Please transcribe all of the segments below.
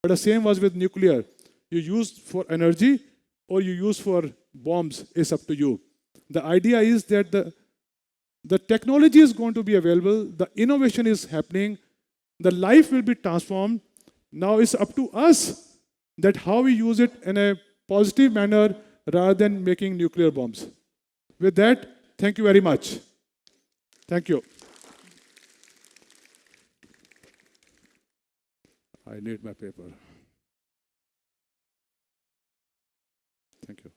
But the same was with nuclear. You use for energy or you use for bombs is up to you. The idea is that the technology is going to be available, the innovation is happening, the life will be transformed. Now it's up to us that how we use it in a positive manner rather than making nuclear bombs. With that, thank you very much. Thank you. I need my paper. Thank you.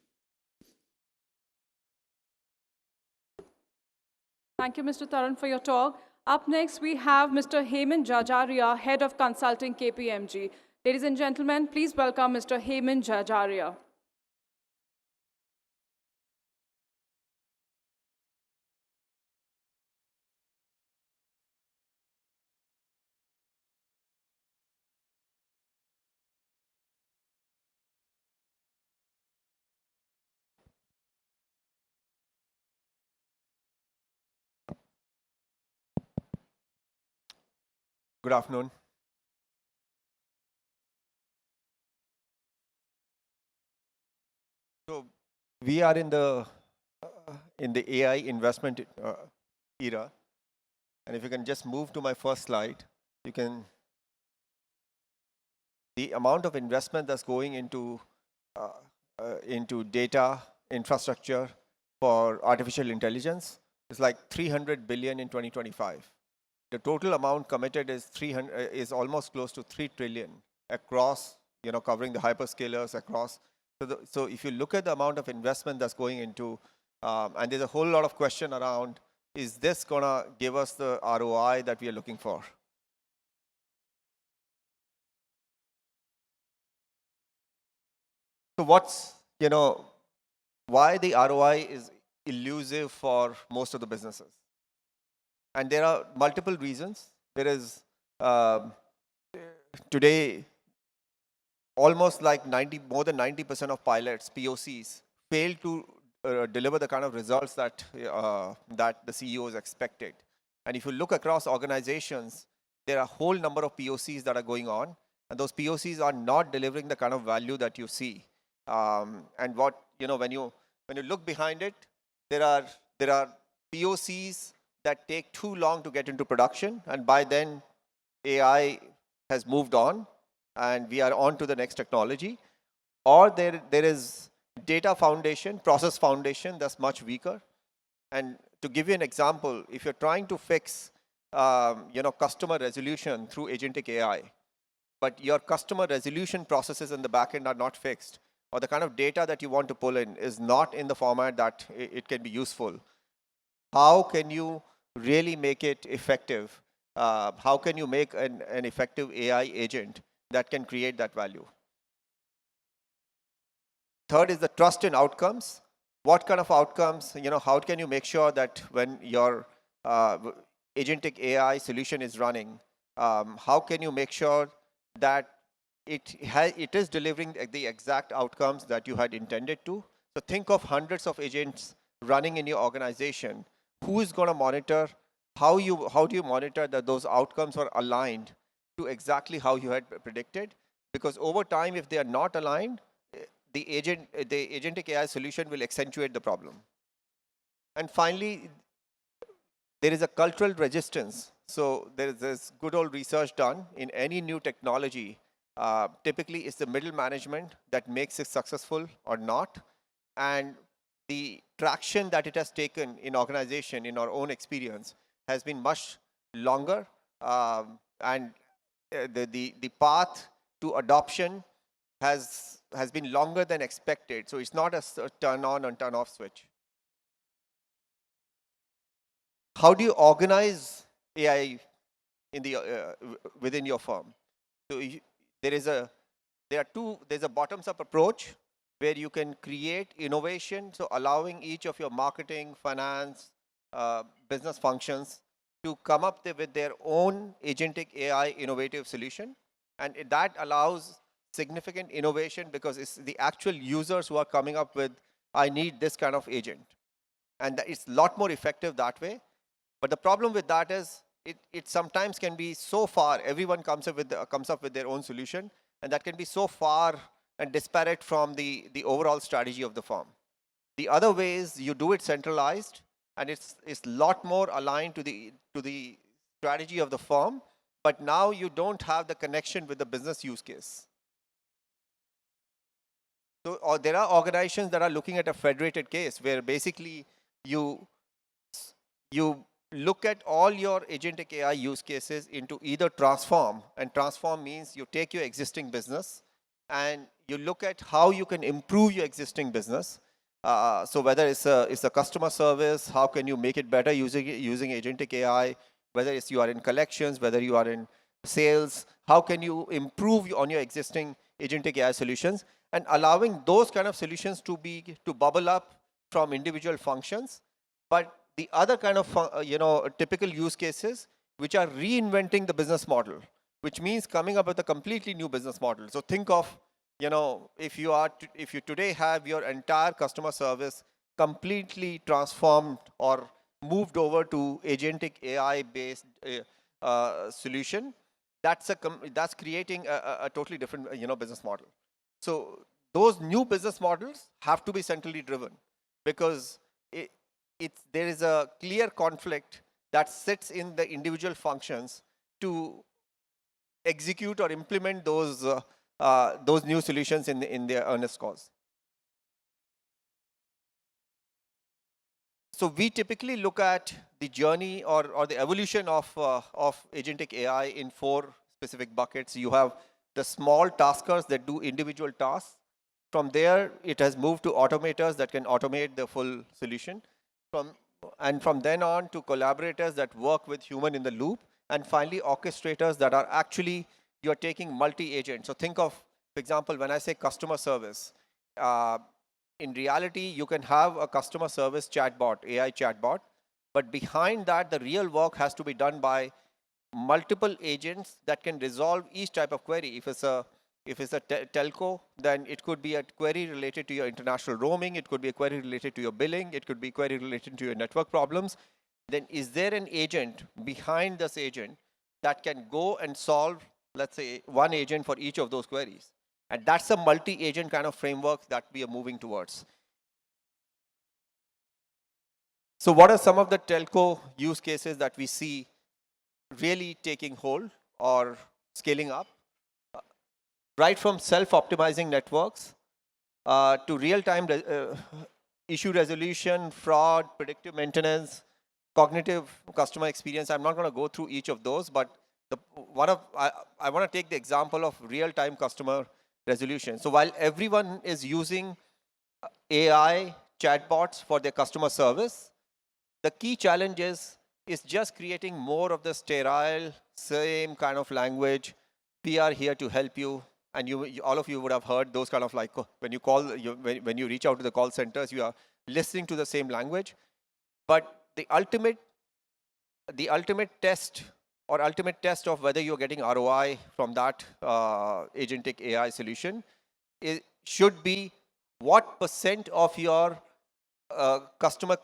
Thank you, Mr. Tarun, for your talk. Up next, we have Mr. Hemant Jajaria, Head of Consulting, KPMG. Ladies and gentlemen, please welcome Mr. Hemant Jajaria. Good afternoon. So we are in the AI investment era, and if you can just move to my first slide, you can the amount of investment that's going into data infrastructure for artificial intelligence is like 300 billion in 2025. The total amount committed is almost close to 3 trillion across, covering the hyperscalers across. So if you look at the amount of investment that's going into, and there's a whole lot of question around, is this gonna give us the ROI that we are looking for? So why the ROI is elusive for most of the businesses? And there are multiple reasons. There is today almost like more than 90% of pilots, POCs, fail to deliver the kind of results that the CEOs expected. And if you look across organizations, there are a whole number of POCs that are going on, and those POCs are not delivering the kind of value that you see. And when you look behind it, there are POCs that take too long to get into production, and by then AI has moved on and we are on to the next technology. Or there is data foundation, process foundation that's much weaker. And to give you an example, if you're trying to fix customer resolution through agentic AI, but your customer resolution processes in the backend are not fixed, or the kind of data that you want to pull in is not in the format that it can be useful, how can you really make it effective? How can you make an effective AI agent that can create that value? Third is the trust in outcomes. What kind of outcomes, how can you make sure that when your agentic AI solution is running, how can you make sure that it is delivering the exact outcomes that you had intended to? So think of hundreds of agents running in your organization. Who is going to monitor? How do you monitor that those outcomes are aligned to exactly how you had predicted? Because over time, if they are not aligned, the agentic AI solution will accentuate the problem. And finally, there is a cultural resistance. So there is this good old research done in any new technology. Typically, it's the middle management that makes it successful or not. And the traction that it has taken in organization, in our own experience, has been much longer. And the path to adoption has been longer than expected. So it's not a turn on and turn off switch. How do you organize AI in within your firm? So there's a bottoms up approach where you can create innovation. So allowing each of your marketing, finance, business functions to come up with their own agentic AI innovative solution. And that allows significant innovation because it's the actual users who are coming up with, I need this kind of agent. And it's a lot more effective that way. But the problem with that is it sometimes can be so far, everyone comes up with their own solution, And that can be so far and disparate from the overall strategy of the firm. The other way is you do it centralized, and it's a lot more aligned to the strategy of the firm, but now you don't have the connection with the business use case. So or there are organizations that are looking at a federated case where basically you look at all your agentic AI use cases into either transform, and transform means you take your existing business and you look at how you can improve your existing business. So whether it's a customer service, how can you make it better using agentic AI? Whether it's you are in collections, whether you are in sales, how can you improve on your existing agentic AI solutions, and allowing those kind of solutions to bubble up from individual functions. But the other kind of typical use cases which are reinventing the business model, which means coming up with a completely new business model. So think of, if you today have your entire customer service completely transformed or moved over to agentic AI based solution, that's creating a totally different business model. So those new business models have to be centrally driven, because there is a clear conflict that sits in the individual functions to execute or implement those new solutions in their earnest cause. So we typically look at the journey or the evolution of agentic AI in 4 specific buckets. You have the small taskers that do individual tasks. From there, it has moved to automators that can automate the full solution. From then on to collaborators that work with human in the loop. And finally, orchestrators that are actually, you're taking multi-agent. So think of, for example, when I say customer service, in reality, you can have a customer service chatbot, AI chatbot, but behind that, the real work has to be done by multiple agents that can resolve each type of query. If it's a telco, then it could be a query related to your international roaming, it could be a query related to your billing, it could be a query related to your network problems. Then is there an agent behind this agent that can go and solve, let's say, one agent for each of those queries? And that's a multi-agent kind of framework that we are moving towards. So what are some of the telco use cases that we see really taking hold or scaling up? Right from self-optimizing networks to real-time issue resolution, fraud, predictive maintenance, cognitive customer experience. I'm not going to go through each of those, but I want to take the example of real-time customer resolution. So while everyone is using AI chatbots for their customer service, the key challenge is just creating more of the sterile, same kind of language. We are here to help you. And all of you would have heard those kind of like, when you reach out to the call centers, you are listening to the same language. But the ultimate test of whether you're getting ROI from that agentic AI solution should be what % of your customer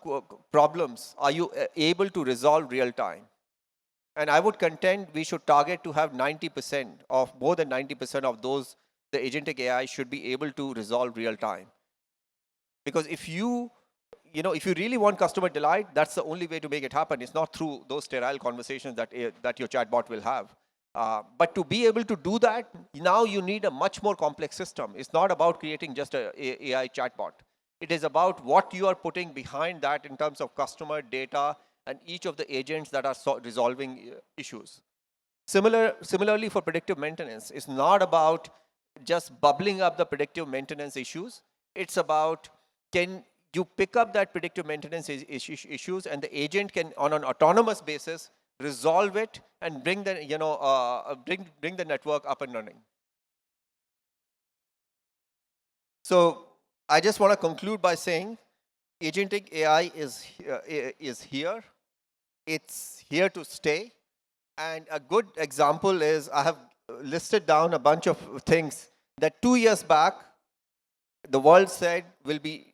problems are you able to resolve real time. And I would contend we should target to have 90% of, more than 90% of those, the agentic AI should be able to resolve real time. Because if you really want customer delight, that's the only way to make it happen. It's not through those sterile conversations that your chatbot will have. But to be able to do that, now you need a much more complex system. It's not about creating just an AI chatbot. It is about what you are putting behind that in terms of customer data and each of the agents that are resolving issues. Similarly for predictive maintenance, it's not about just bubbling up the predictive maintenance issues. It's about, can you pick up that predictive maintenance issues, and the agent can, on an autonomous basis, resolve it and bring the network up and running. So I just want to conclude by saying agentic AI is here. It's here to stay. And a good example is, I have listed down a bunch of things that 2 years back, the world said will be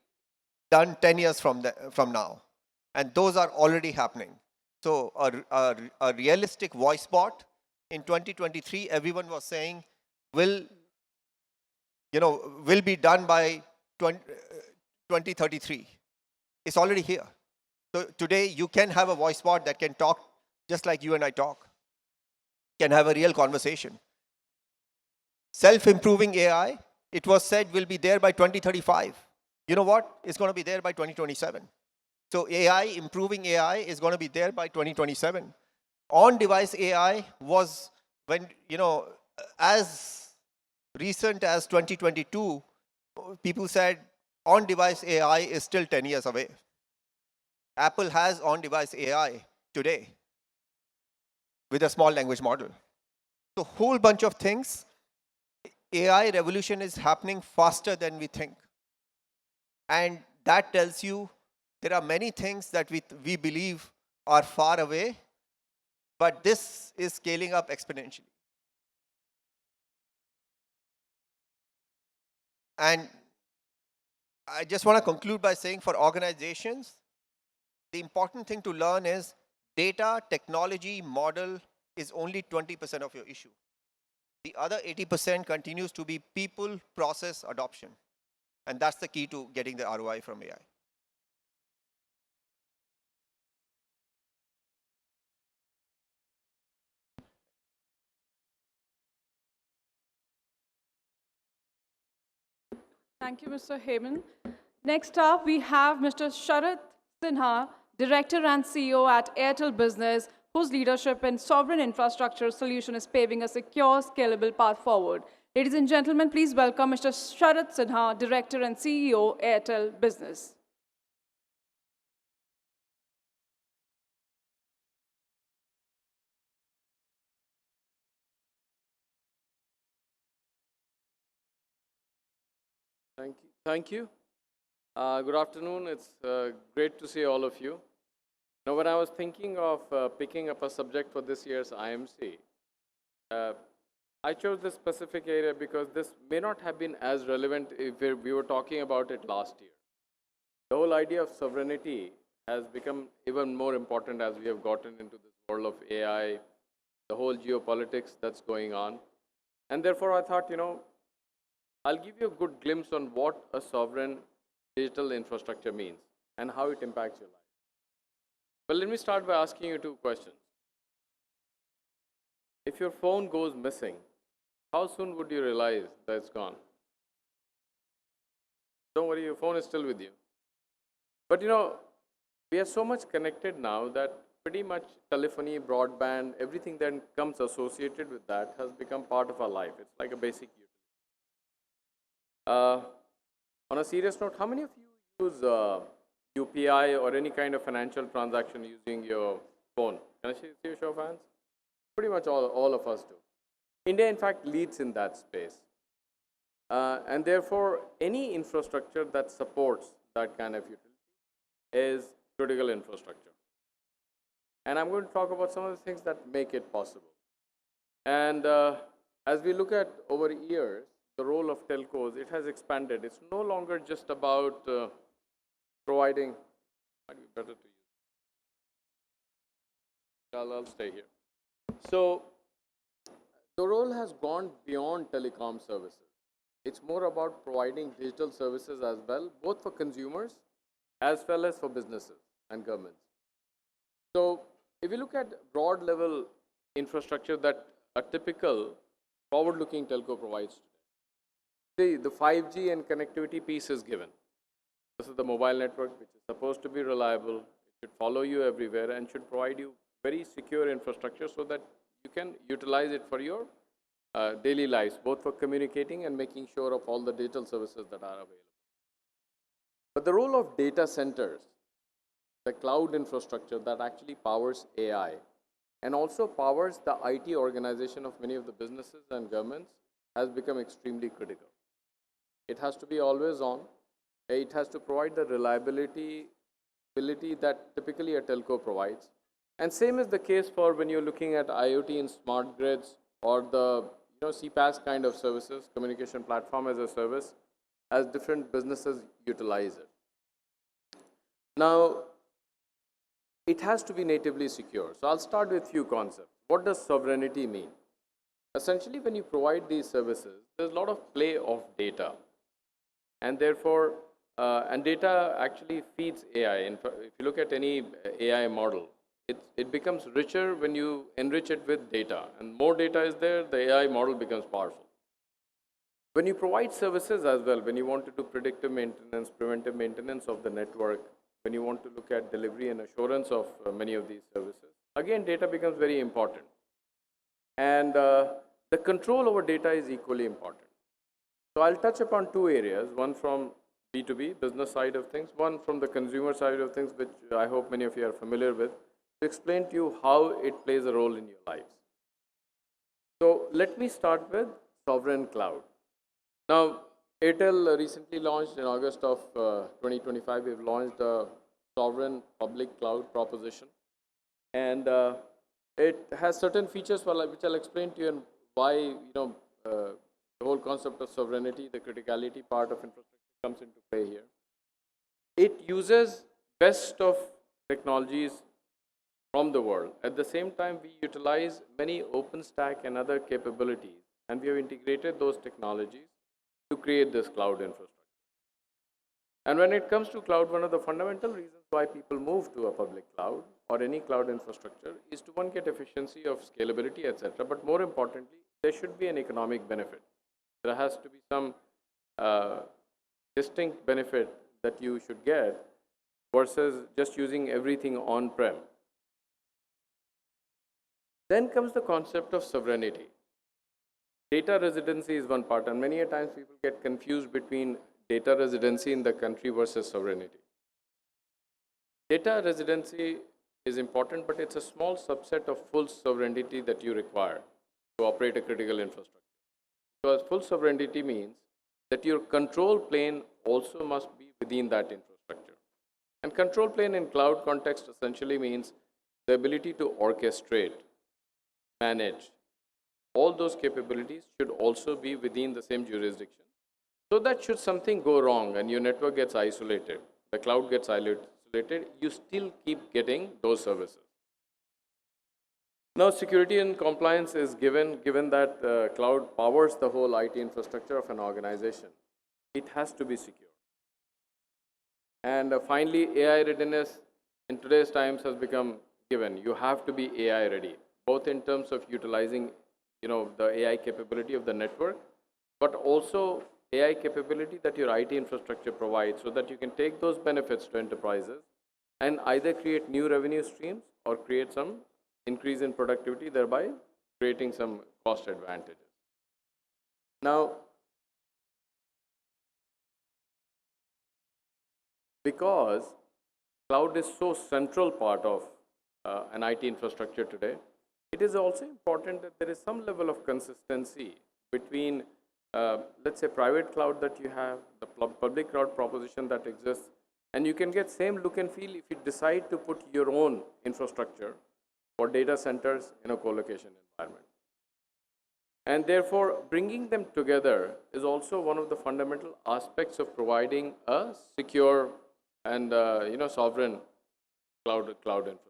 done 10 years from now. And those are already happening. So a realistic voice bot in 2023, everyone was saying will will be done by 2033. It's already here. So today you can have a voice bot that can talk just like you and I talk, can have a real conversation. Self-improving AI, it was said will be there by 2035. You know what? It's going to be there by 2027. So improving AI is going to be there by 2027. On-device AI was when, as recent as 2022, people said on-device AI is still 10 years away. Apple has on-device AI today with a small language model. So a whole bunch of things. AI revolution is happening faster than we think. And that tells you there are many things that we believe are far away, but this is scaling up exponentially. And I just want to conclude by saying for organizations, the important thing to learn is data, technology, model is only 20% of your issue. The other 80% continues to be people, process, adoption. And that's the key to getting the ROI from AI. Thank you, Mr. Heyman. Next up, we have Mr. Sharat Sinha, Director and CEO at Airtel Business, whose leadership in sovereign infrastructure solution is paving a secure, scalable path forward. Ladies and gentlemen, please welcome Mr. Sharat Sinha, Director and CEO, Airtel Business. Thank you. Good afternoon. It's great to see all of you. Now, when I was thinking of picking up a subject for this year's IMC, I chose this specific area because this may not have been as relevant if we were talking about it last year. The whole idea of sovereignty has become even more important as we have gotten into this world of AI, the whole geopolitics that's going on. And therefore, I thought, I'll give you a good glimpse on what a sovereign digital infrastructure means and how it impacts your life. But let me start by asking you two questions. If your phone goes missing, how soon would you realize that it's gone? Don't worry, your phone is still with you. But we are so much connected now that pretty much telephony, broadband, everything that comes associated with that has become part of our life. It's like a basic utility. On a serious note, how many of you use UPI or any kind of financial transaction using your phone? Can I see a show of hands? Pretty much all of us do. India, in fact, leads in that space. And therefore, any infrastructure that supports that kind of utility is critical infrastructure. And I'm going to talk about some of the things that make it possible. And as we look at over years, the role of telcos, it has expanded. It's no longer just about providing, might be better to use. I'll stay here. So the role has gone beyond telecom services. It's more about providing digital services as well, both for consumers as well as for businesses and governments. So if you look at broad level infrastructure that a typical forward-looking telco provides today, the 5G and connectivity piece is given. This is the mobile network, which is supposed to be reliable. It should follow you everywhere and should provide you very secure infrastructure so that you can utilize it for your daily lives, both for communicating and making sure of all the digital services that are available. But the role of data centers, the cloud infrastructure that actually powers AI and also powers the IT organization of many of the businesses and governments, has become extremely critical. It has to be always on. It has to provide the reliability that typically a telco provides. And same is the case for when you're looking at IoT and smart grids or the CPaaS kind of services, communication platform as a service, as different businesses utilize it. Now, it has to be natively secure. So I'll start with a few concepts. What does sovereignty mean? essentially when you provide these services, there's a lot of play of data. And therefore, and data actually feeds AI. If you look at any AI model, it becomes richer when you enrich it with data. And more data is there, the AI model becomes powerful. When you provide services as well, when you want to do predictive maintenance, preventive maintenance of the network, when you want to look at delivery and assurance of many of these services, again, data becomes very important. And the control over data is equally important. So I'll touch upon two areas, one from B2B, business side of things, one from the consumer side of things, which I hope many of you are familiar with, to explain to you how it plays a role in your lives. So let me start with sovereign cloud. Now, Airtel recently launched in August of 2025, we've launched a sovereign public cloud proposition. And it has certain features which I'll explain to you and why, the whole concept of sovereignty, the criticality part of infrastructure comes into play here. It uses best of technologies from the world. At the same time, we utilize many OpenStack and other capabilities, and we have integrated those technologies to create this cloud infrastructure. And when it comes to cloud, one of the fundamental reasons why people move to a public cloud or any cloud infrastructure is to, one, get efficiency of scalability, etc. But more importantly, there should be an economic benefit. There has to be some distinct benefit that you should get versus just using everything on-prem. Then comes the concept of sovereignty. Data residency is one part, and many a times people get confused between data residency in the country versus sovereignty. Data residency is important, but it's a small subset of full sovereignty that you require to operate a critical infrastructure. Because full sovereignty means that your control plane also must be within that infrastructure. And control plane in cloud context essentially means the ability to orchestrate, manage. All those capabilities should also be within the same jurisdiction. So that should something go wrong and your network gets isolated, the cloud gets isolated, you still keep getting those services. Now, security and compliance is given that cloud powers the whole IT infrastructure of an organization. It has to be secure. And finally, AI readiness in today's times has become given. You have to be AI ready, both in terms of utilizing the AI capability of the network, but also AI capability that your IT infrastructure provides so that you can take those benefits to enterprises and either create new revenue streams or create some increase in productivity, thereby creating some cost advantages. Now, because cloud is so central part of an IT infrastructure today, it is also important that there is some level of consistency between, let's say, private cloud that you have, the public cloud proposition that exists, and you can get same look and feel if you decide to put your own infrastructure for data centers in a co-location environment. And therefore, bringing them together is also one of the fundamental aspects of providing a secure and sovereign cloud infrastructure.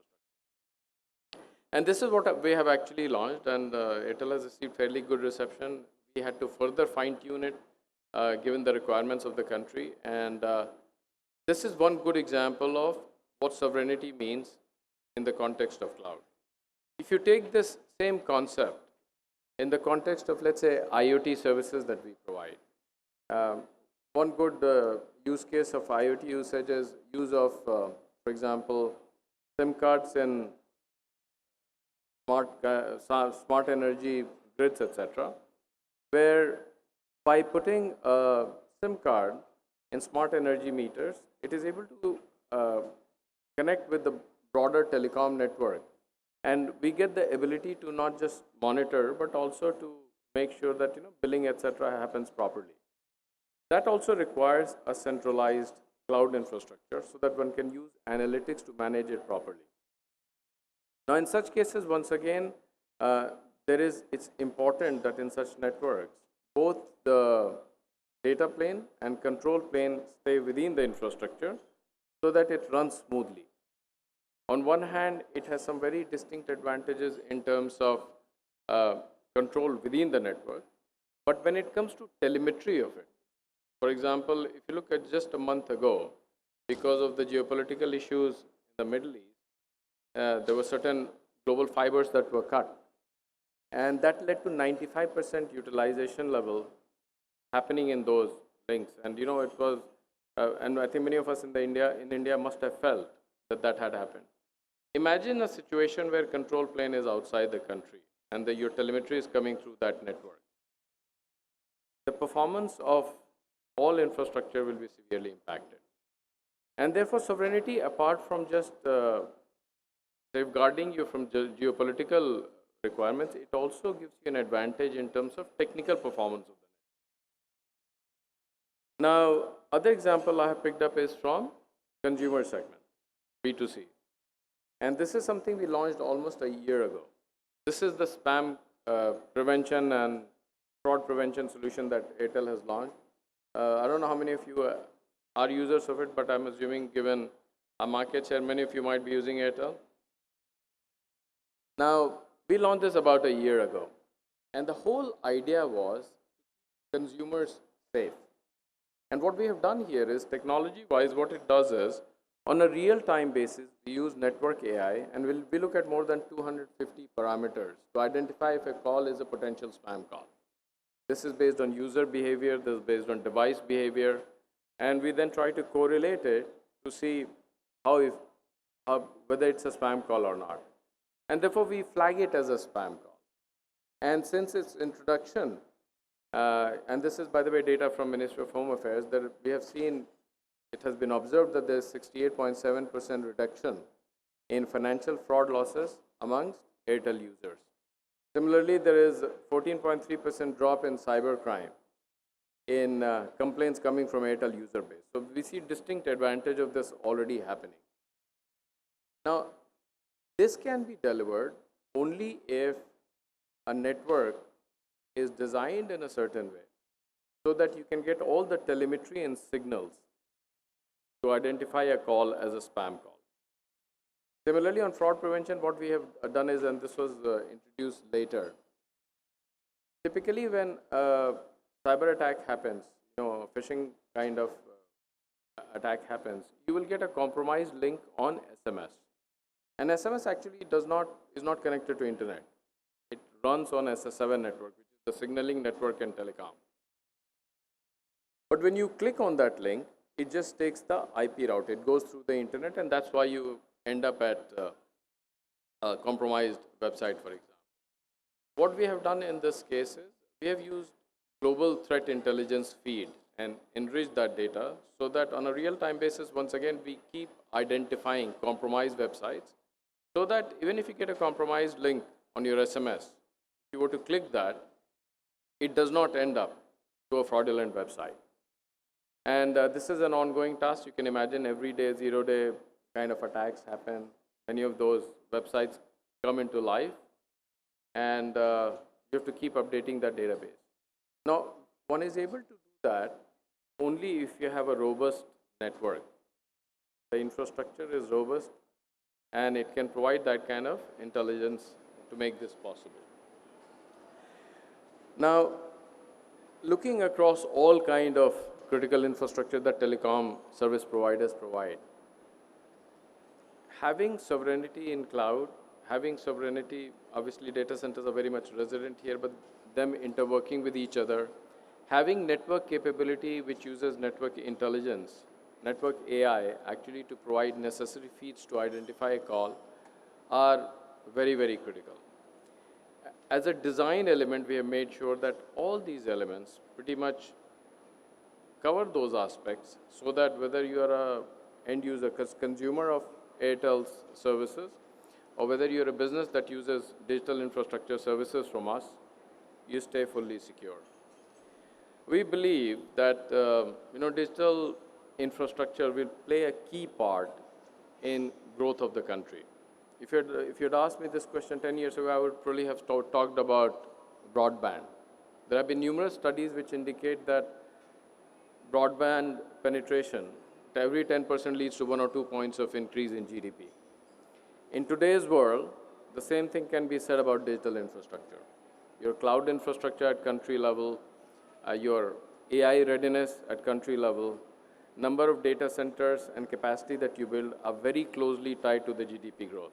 And this is what we have actually launched, and Airtel has received fairly good reception. We had to further fine-tune it given the requirements of the country. And this is one good example of what sovereignty means in the context of cloud. If you take this same concept in the context of, let's say, IoT services that we provide, one good use case of IoT usage is use of, for example, SIM cards in smart energy grids, etc., where by putting a SIM card in smart energy meters, it is able to connect with the broader telecom network. And we get the ability to not just monitor, but also to make sure that billing, etc., happens properly. That also requires a centralized cloud infrastructure so that one can use analytics to manage it properly. Now, in such cases, once again, it's important that in such networks, both the data plane and control plane stay within the infrastructure so that it runs smoothly. On one hand, it has some very distinct advantages in terms of control within the network. But when it comes to telemetry of it, for example, if you look at just a month ago, because of the geopolitical issues in the Middle East, there were certain global fibers that were cut. And that led to 95% utilization level happening in those links. And you know, it was, and I think many of us in India must have felt that that had happened. Imagine a situation where control plane is outside the country and your telemetry is coming through that network. The performance of all infrastructure will be severely impacted. And therefore, sovereignty, apart from just safeguarding you from geopolitical requirements, it also gives you an advantage in terms of technical performance of the network. Now, other example I have picked up is from consumer segment, B2C. And this is something we launched almost a year ago. This is the spam prevention and fraud prevention solution that Airtel has launched. I don't know how many of you are users of it, but I'm assuming given our market share, many of you might be using Airtel. Now, we launched this about a year ago, and the whole idea was consumers safe. And what we have done here is, technology-wise, what it does is, on a real-time basis, we use network AI, and we look at more than 250 parameters to identify if a call is a potential spam call. This is based on user behavior, this is based on device behavior, and we then try to correlate it to see whether it's a spam call or not. And therefore, we flag it as a spam call. And since its introduction, and this is, by the way, data from Ministry of Home Affairs, that we have seen, it has been observed that there is 68.7% reduction in financial fraud losses amongst Airtel users. Similarly, there is 14.3% drop in cybercrime in complaints coming from Airtel user base. So we see distinct advantage of this already happening. Now, this can be delivered only if a network is designed in a certain way so that you can get all the telemetry and signals to identify a call as a spam call. Similarly, on fraud prevention, what we have done is, and this was introduced later, typically when a cyber attack happens, you know, a phishing kind of attack happens, you will get a compromised link on SMS. And SMS actually is not connected to internet. It runs on SS7 network, which is the signaling network and telecom. But when you click on that link, it just takes the IP route. It goes through the internet, and that's why you end up at a compromised website, for example. What we have done in this case is, we have used global threat intelligence feed and enriched that data so that on a real-time basis, once again, we keep identifying compromised websites so that even if you get a compromised link on your SMS, if you were to click that, it does not end up to a fraudulent website. And this is an ongoing task. You can imagine every day, 0-day kind of attacks happen. Many of those websites come into life, and you have to keep updating that database. Now, one is able to do that only if you have a robust network. The infrastructure is robust, and it can provide that kind of intelligence to make this possible. Now, looking across all kind of critical infrastructure that telecom service providers provide, having sovereignty in cloud, having sovereignty, obviously data centers are very much resident here, but them interworking with each other, having network capability which uses network intelligence, network AI actually to provide necessary feeds to identify a call are very, very critical. As a design element, we have made sure that all these elements pretty much cover those aspects so that whether you are a end user, consumer of Airtel's services, or whether you're a business that uses digital infrastructure services from us, you stay fully secure. We believe that digital infrastructure will play a key part in growth of the country. If you'd asked me this question 10 years ago, I would probably have talked about broadband. There have been numerous studies which indicate that broadband penetration, every 10% leads to 1 or 2 points of increase in GDP. In today's world, the same thing can be said about digital infrastructure. your cloud infrastructure at country level, your AI readiness at country level, number of data centers and capacity that you build are very closely tied to the GDP growth.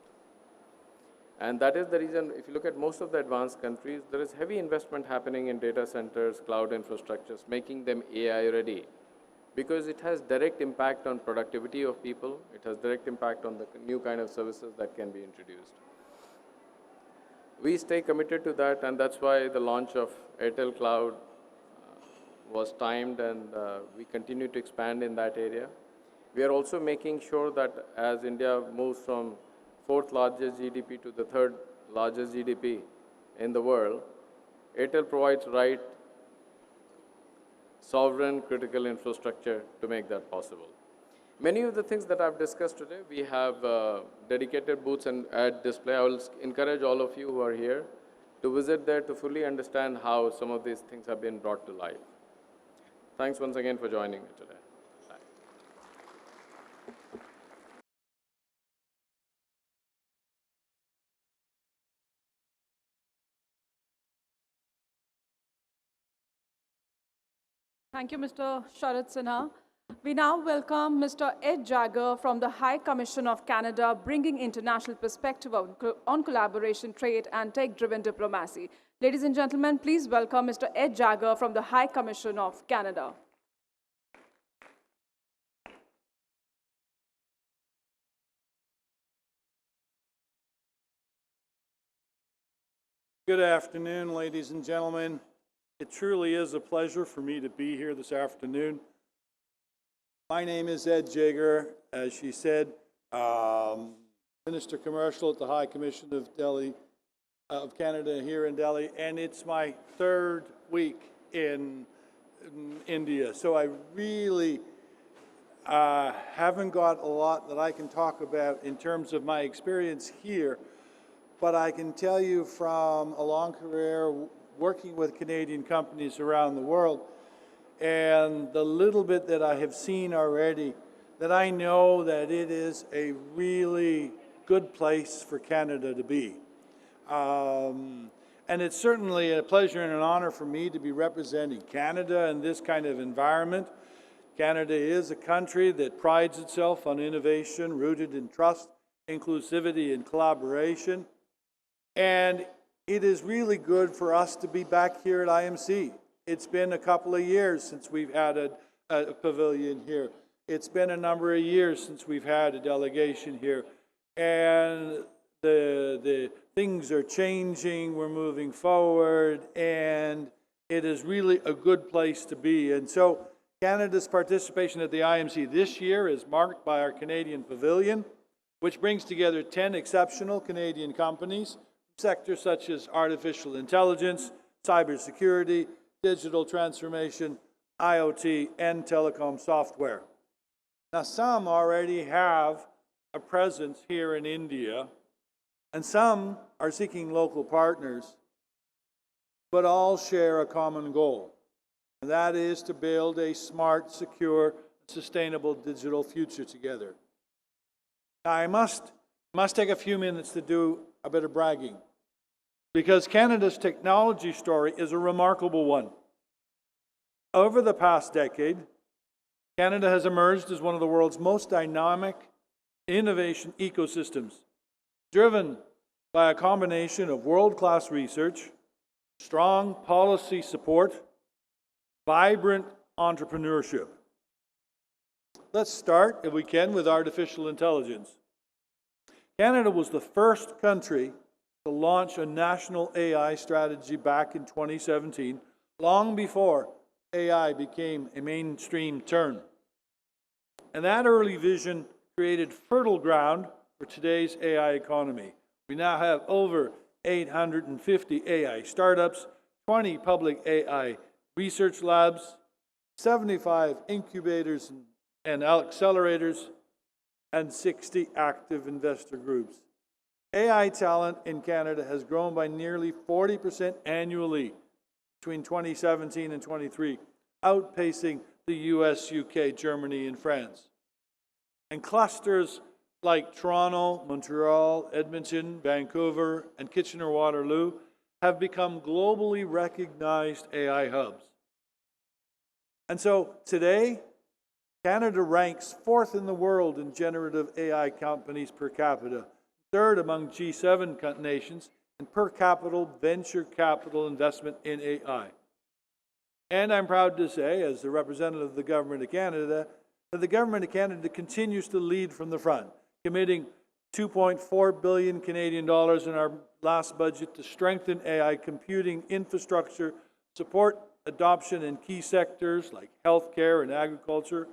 And that is the reason, if you look at most of the advanced countries, there is heavy investment happening in data centers, cloud infrastructures, making them AI ready. Because it has direct impact on productivity of people, it has direct impact on the new kind of services that can be introduced. We stay committed to that, and that's why the launch of Airtel Cloud was timed, and we continue to expand in that area. We are also making sure that as India moves from fourth largest GDP to the third largest GDP in the world, Airtel provides right sovereign critical infrastructure to make that possible. Many of the things that I've discussed today, we have dedicated booths and at display. I will encourage all of you who are here to visit there to fully understand how some of these things have been brought to life. Thanks once again for joining me today. Bye. Thank you, Mr. Sharat Sinha. We now welcome Mr. Ed Jagger from the High Commission of Canada, bringing international perspective on collaboration, trade, and tech-driven diplomacy. Ladies and gentlemen, please welcome Mr. Ed Jagger from the High Commission of Canada. Good afternoon, ladies and gentlemen. It truly is a pleasure for me to be here this afternoon. My name is Ed Jagger, as she said, Minister Commercial at the High Commission of Canada here in Delhi, and it's my third week in India. So I really haven't got a lot that I can talk about in terms of my experience here, but I can tell you from a long career working with Canadian companies around the world, and the little bit that I have seen already, that I know that it is a really good place for Canada to be. And it's certainly a pleasure and an honor for me to be representing Canada in this kind of environment. Canada is a country that prides itself on innovation rooted in trust, inclusivity, and collaboration. And it is really good for us to be back here at IMC. It's been a couple of years since we've had a pavilion here. It's been a number of years since we've had a delegation here. And the things are changing, we're moving forward, and it is really a good place to be. And so Canada's participation at the IMC this year is marked by our Canadian Pavilion, which brings together 10 exceptional Canadian companies, sectors such as artificial intelligence, cybersecurity, digital transformation, IoT, and telecom software. Now, some already have a presence here in India, and some are seeking local partners, but all share a common goal, and that is to build a smart, secure, sustainable digital future together. Now, I must take a few minutes to do a bit of bragging, because Canada's technology story is a remarkable one. Over the past decade, Canada has emerged as one of the world's most dynamic innovation ecosystems, driven by a combination of world-class research, strong policy support, vibrant entrepreneurship. Let's start, if we can, with artificial intelligence. Canada was the first country to launch a national AI strategy back in 2017, long before AI became a mainstream term. And that early vision created fertile ground for today's AI economy. We now have over 850 AI startups, 20 public AI research labs, 75 incubators and accelerators, and 60 active investor groups. AI talent in Canada has grown by nearly 40% annually between 2017 and 23, outpacing the US, UK, Germany, and France. And clusters like Toronto, Montreal, Edmonton, Vancouver, and Kitchener-Waterloo have become globally recognized AI hubs. And so today, Canada ranks 4th in the world in generative AI companies per capita, 3rd among G7 nations in per capita venture capital investment in AI. And I'm proud to say, as the representative of the Government of Canada, that the Government of Canada continues to lead from the front, committing 2.4 billion Canadian dollars in our last budget to strengthen AI computing infrastructure, support adoption in key sectors like healthcare and agriculture,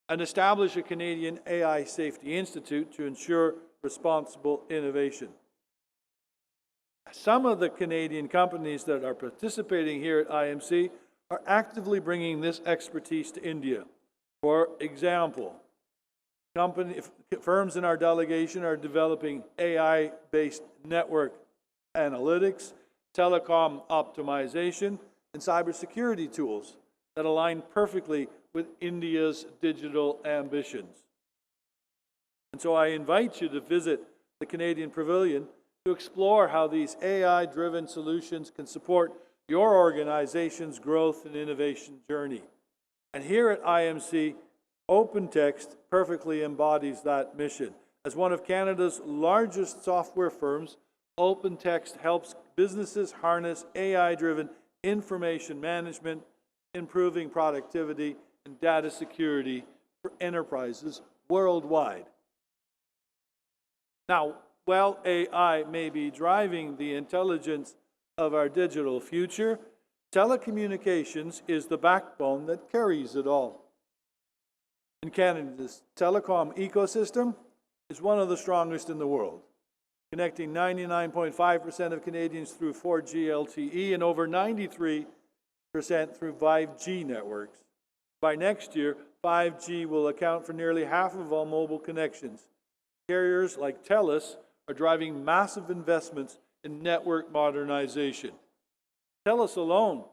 and establish a Canadian AI Safety Institute to ensure responsible innovation. Some of the Canadian companies that are participating here at IMC are actively bringing this expertise to India. For example, firms in our delegation are developing AI-based network analytics, telecom optimization, and cybersecurity tools that align perfectly with India's digital ambitions. And so I invite you to visit the Canadian Pavilion to explore how these AI-driven solutions can support your organization's growth and innovation journey. And here at IMC, OpenText perfectly embodies that mission. As one of Canada's largest software firms, OpenText helps businesses harness AI-driven information management, improving productivity and data security for enterprises worldwide. Now, while AI may be driving the intelligence of our digital future, telecommunications is the backbone that carries it all. In Canada, this telecom ecosystem is one of the strongest in the world, connecting 99.5% of Canadians through 4G LTE and over 93% through 5G networks. By next year, 5G will account for nearly half of all mobile connections. Carriers like TELUS are driving massive investments in network modernization. TELUS alone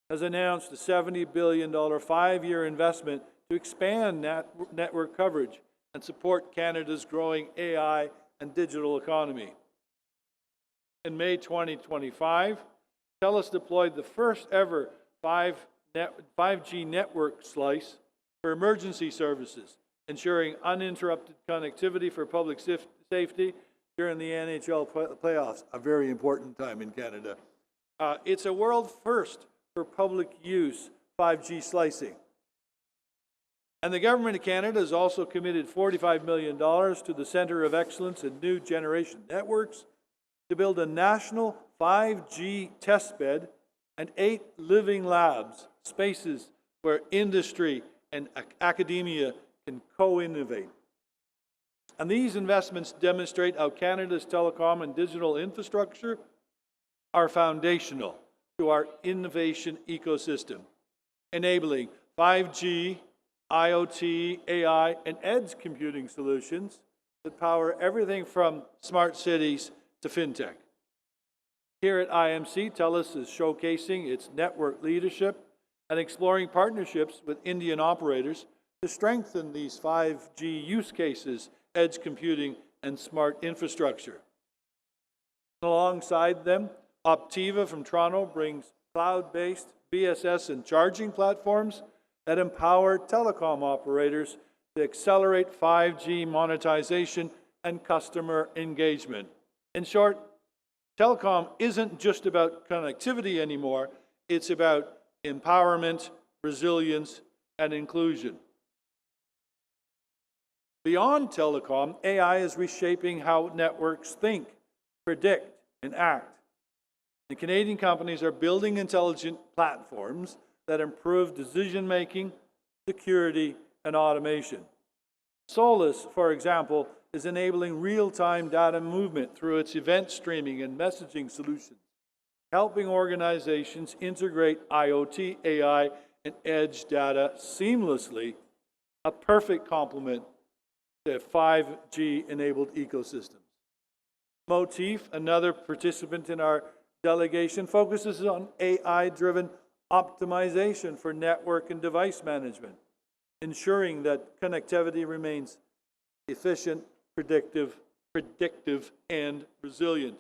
has announced a $70 billion 5-year investment to expand network coverage and support Canada's growing AI and digital economy. In May 2025, TELUS deployed the first ever 5G network slice for emergency services, ensuring uninterrupted connectivity for public safety during the NHL playoffs, a very important time in Canada. It's a world first for public use 5G slicing. And the Government of Canada has also committed $45 million to the Centre of Excellence in New Generation Networks to build a national 5G testbed and 8 living labs, spaces where industry and academia can co-innovate. And these investments demonstrate how Canada's telecom and digital infrastructure are foundational to our innovation ecosystem, enabling 5G, IoT, AI, and edge computing solutions that power everything from smart cities to fintech. Here at IMC, TELUS is showcasing its network leadership and exploring partnerships with Indian operators to strengthen these 5G use cases, edge computing, and smart infrastructure. Alongside them, Optiva from Toronto brings cloud-based BSS and charging platforms that empower telecom operators to accelerate 5G monetization and customer engagement. In short, telecom isn't just about connectivity anymore, it's about empowerment, resilience, and inclusion. Beyond telecom, AI is reshaping how networks think, predict, and act. The Canadian companies are building intelligent platforms that improve decision-making, security, and automation. Solus, for example, is enabling real-time data movement through its event streaming and messaging solutions, helping organizations integrate IoT, AI, and edge data seamlessly, a perfect complement to 5G-enabled ecosystems. Motif, another participant in our delegation, focuses on AI-driven optimization for network and device management, ensuring that connectivity remains efficient, predictive, and resilient.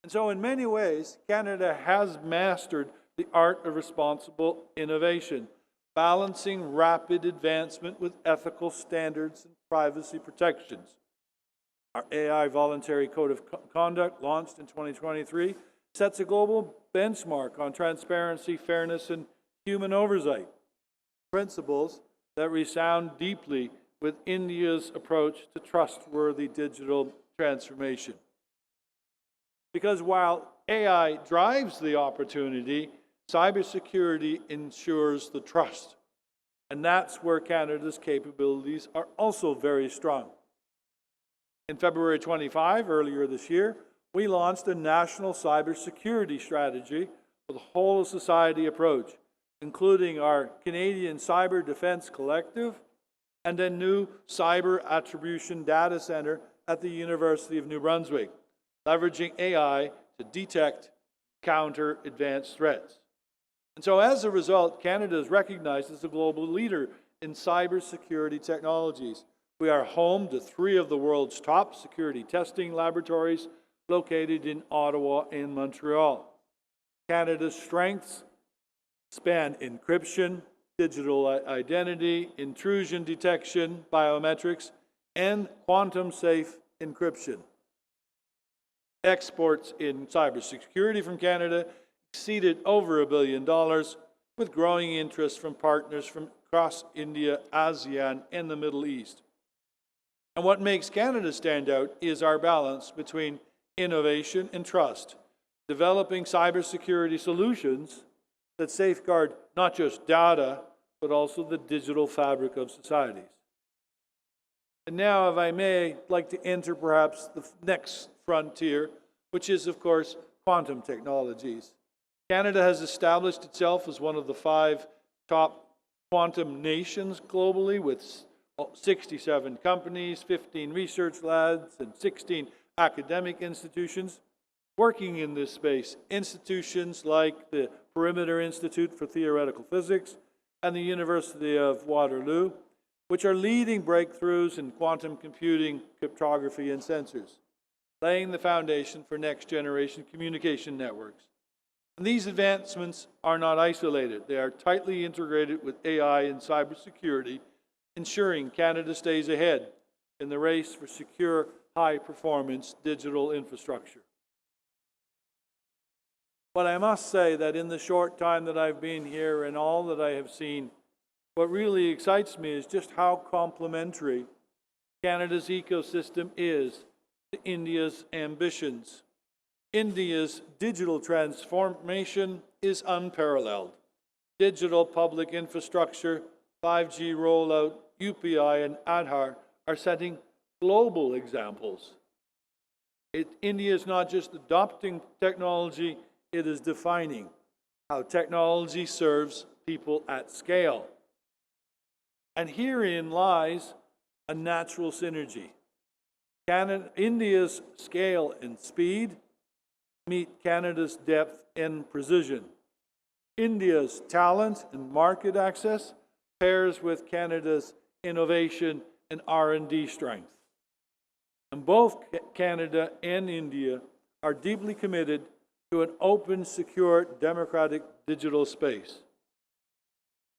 And so in many ways, Canada has mastered the art of responsible innovation, balancing rapid advancement with ethical standards and privacy protections. Our AI Voluntary Code of Conduct, launched in 2023, sets a global benchmark on transparency, fairness, and human oversight, principles that resound deeply with India's approach to trustworthy digital transformation. Because while AI drives the opportunity, cybersecurity ensures the trust. And that's where Canada's capabilities are also very strong. In February 25, earlier this year, we launched a national cybersecurity strategy with a whole-of-society approach, including our Canadian Cyber Defense Collective and a new cyber attribution data center at the University of New Brunswick, leveraging AI to detect, counter advanced threats. And so as a result, Canada is recognized as a global leader in cybersecurity technologies. We are home to 3 of the world's top security testing laboratories located in Ottawa and Montreal. Canada's strengths span encryption, digital identity, intrusion detection, biometrics, and quantum-safe encryption. Exports in cybersecurity from Canada exceeded over $1 billion, with growing interest from partners from across India, ASEAN, and the Middle East. And what makes Canada stand out is our balance between innovation and trust, developing cybersecurity solutions that safeguard not just data, but also the digital fabric of societies. And now, if I may, I'd like to enter perhaps the next frontier, which is, of course, quantum technologies. Canada has established itself as one of the 5 top quantum nations globally, with 67 companies, 15 research labs, and 16 academic institutions working in this space. Institutions like the Perimeter Institute for Theoretical Physics and the University of Waterloo, which are leading breakthroughs in quantum computing, cryptography, and sensors, laying the foundation for next-generation communication networks. And these advancements are not isolated. They are tightly integrated with AI and cybersecurity, ensuring Canada stays ahead in the race for secure, high-performance digital infrastructure. But I must say that in the short time that I've been here and all that I have seen, what really excites me is just how complementary Canada's ecosystem is to India's ambitions. India's digital transformation is unparalleled. Digital public infrastructure, 5G rollout, UPI, and Aadhaar are setting global examples. India is not just adopting technology, it is defining how technology serves people at scale. And herein lies a natural synergy. India's scale and speed meet Canada's depth and precision. India's talent and market access pairs with Canada's innovation and R&D strength. And both Canada and India are deeply committed to an open, secure, democratic digital space.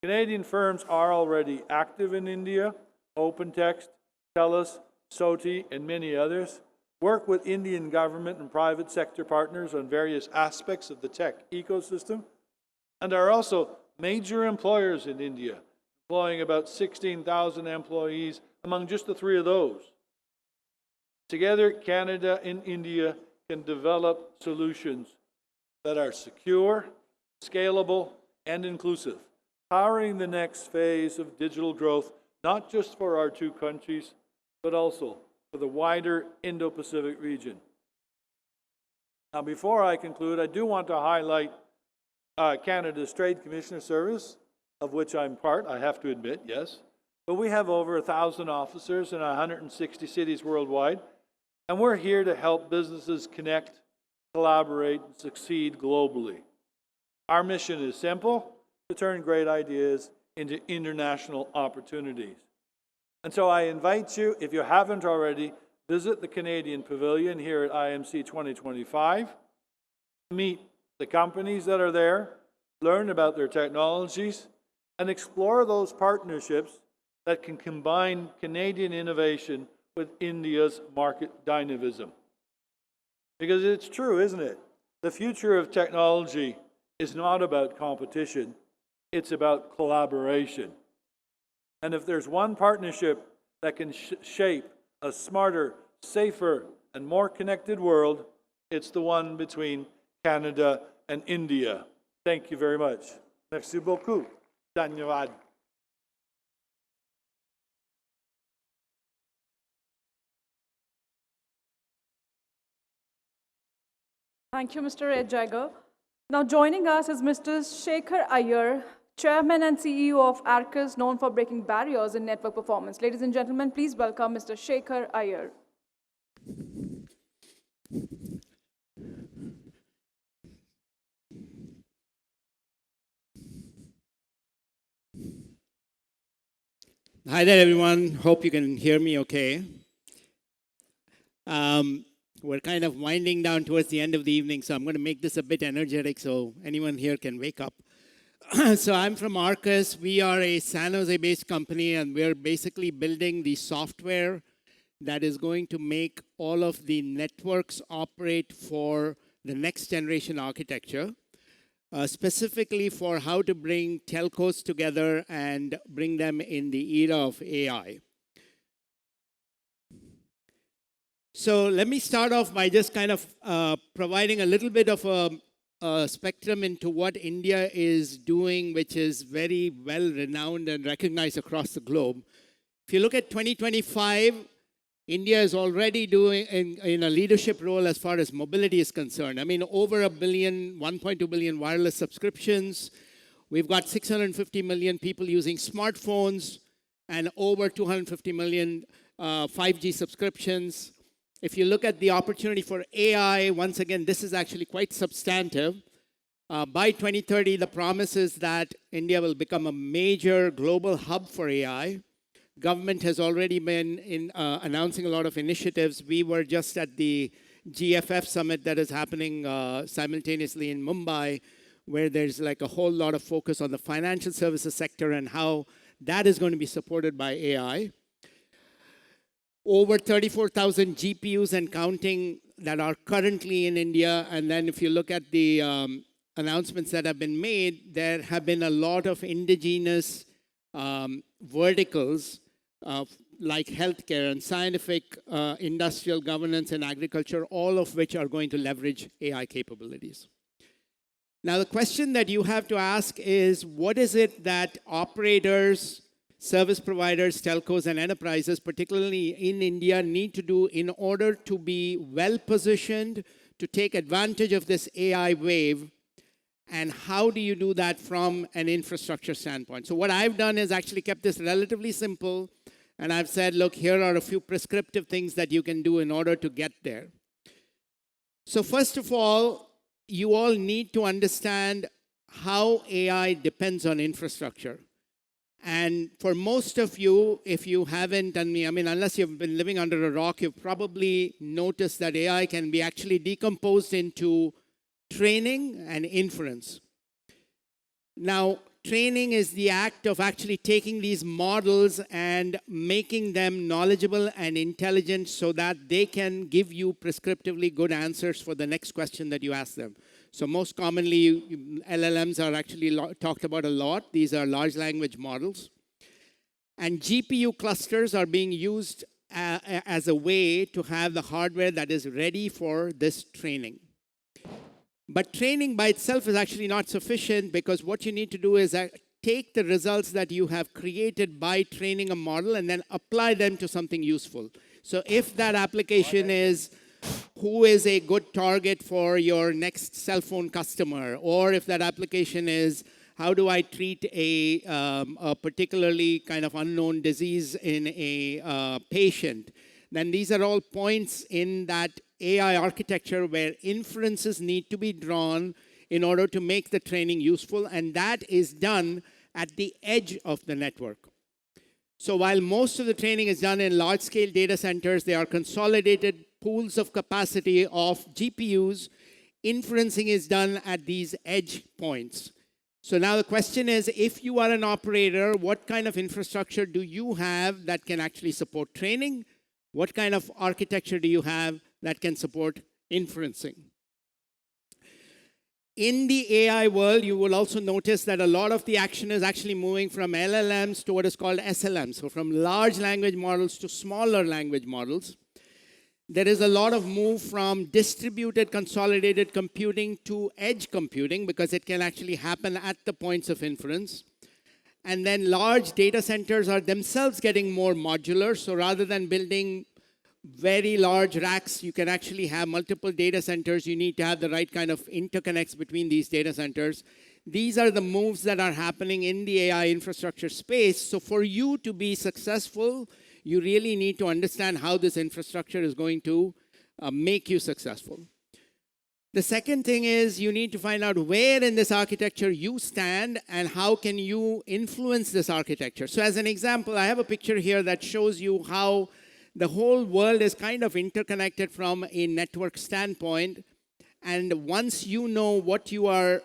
Canadian firms are already active in India. OpenText, TELUS, SOTI, and many others work with Indian government and private sector partners on various aspects of the tech ecosystem, and are also major employers in India, employing about 16,000 employees among just the 3 of those. Together, Canada and India can develop solutions that are secure, scalable, and inclusive, powering the next phase of digital growth, not just for our 2 countries, but also for the wider Indo-Pacific region. Now, before I conclude, I do want to highlight Canada's Trade Commissioner Service, of which I'm part, I have to admit, yes. But we have over 1,000 officers in 160 cities worldwide, and we're here to help businesses connect, collaborate, and succeed globally. Our mission is simple: to turn great ideas into international opportunities. And so I invite you, if you haven't already, visit the Canadian Pavilion here at IMC 2025. meet the companies that are there, learn about their technologies, and explore those partnerships that can combine Canadian innovation with India's market dynamism. Because it's true, isn't it? The future of technology is not about competition, it's about collaboration. And if there's one partnership that can shape a smarter, safer, and more connected world, it's the one between Canada and India. Thank you very much. Merci beaucoup. Dhanyavad. Thank you, Mr. Ed Jagger. Now joining us is Mr. Shekhar Iyer, Chairman and CEO of Arcus, known for breaking barriers in network performance. Ladies and gentlemen, please welcome Mr. Shekhar Iyer. Hi there, everyone. Hope you can hear me okay. We're kind of winding down towards the end of the evening, so I'm going to make this a bit energetic so anyone here can wake up. So I'm from Arcus. We are a San Jose-based company, and we're basically building the software that is going to make all of the networks operate for the next generation architecture, specifically for how to bring telcos together and bring them in the era of AI. So let me start off by just kind of providing a little bit of a spectrum into what India is doing, which is very well renowned and recognized across the globe. If you look at 2025, India is already doing in a leadership role as far as mobility is concerned. I mean, over 1.2 billion wireless subscriptions. We've got 650 million people using smartphones and over 250 million 5G subscriptions. If you look at the opportunity for AI, once again, this is actually quite substantive. By 2030, the promise is that India will become a major global hub for AI. Government has already been announcing a lot of initiatives. We were just at the GFF summit that is happening simultaneously in Mumbai, where there's like a whole lot of focus on the financial services sector and how that is going to be supported by AI. Over 34,000 GPUs and counting that are currently in India. And then if you look at the announcements that have been made, there have been a lot of indigenous verticals like healthcare and scientific, industrial governance and agriculture, all of which are going to leverage AI capabilities. Now, the question that you have to ask is, what is it that operators, service providers, telcos, and enterprises, particularly in India, need to do in order to be well-positioned to take advantage of this AI wave? And how do you do that from an infrastructure standpoint? So what I've done is actually kept this relatively simple. And I've said, look, here are a few prescriptive things that you can do in order to get there. So first of all, you all need to understand how AI depends on infrastructure. And for most of you, if you haven't, I mean, unless you've been living under a rock, you've probably noticed that AI can be actually decomposed into training and inference. Now, training is the act of actually taking these models and making them knowledgeable and intelligent so that they can give you prescriptively good answers for the next question that you ask them. So most commonly, LLMs are actually talked about a lot. These are large language models. And GPU clusters are being used as a way to have the hardware that is ready for this training. But training by itself is actually not sufficient, because what you need to do is take the results that you have created by training a model and then apply them to something useful. So if that application is who is a good target for your next cell phone customer, or if that application is how do I treat a particularly kind of unknown disease in a patient, then these are all points in that AI architecture where inferences need to be drawn in order to make the training useful, and that is done at the edge of the network. So while most of the training is done in large-scale data centers, they are consolidated pools of capacity of GPUs inferencing is done at these edge points. So now the question is, if you are an operator, what kind of infrastructure do you have that can actually support training? What kind of architecture do you have that can support inferencing? In the AI world, you will also notice that a lot of the action is actually moving from LLMs to what is called SLMs, so from large language models to smaller language models. There is a lot of move from distributed consolidated computing to edge computing because it can actually happen at the points of inference. And then large data centers are themselves getting more modular. So rather than building very large racks, you can actually have multiple data centers. You need to have the right kind of interconnects between these data centers. These are the moves that are happening in the AI infrastructure space. So for you to be successful, you really need to understand how this infrastructure is going to make you successful. The second thing is you need to find out where in this architecture you stand and how can you influence this architecture. So as an example, I have a picture here that shows you how the whole world is kind of interconnected from a network standpoint. And once you know what you are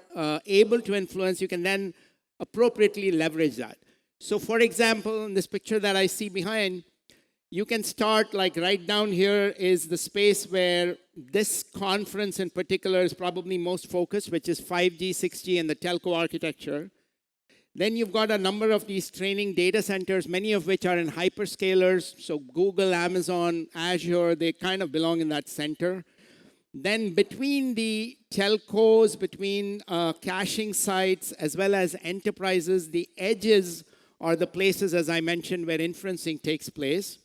able to influence, you can then appropriately leverage that. So for example, in this picture that I see behind, you can start like right down here is the space where this conference in particular is probably most focused, which is 5G, 6G, and the telco architecture. Then you've got a number of these training data centers, many of which are in hyperscalers. So Google, Amazon, Azure, they kind of belong in that center. Then between the telcos, between caching sites, as well as enterprises, the edges are the places, as I mentioned, where inferencing takes place.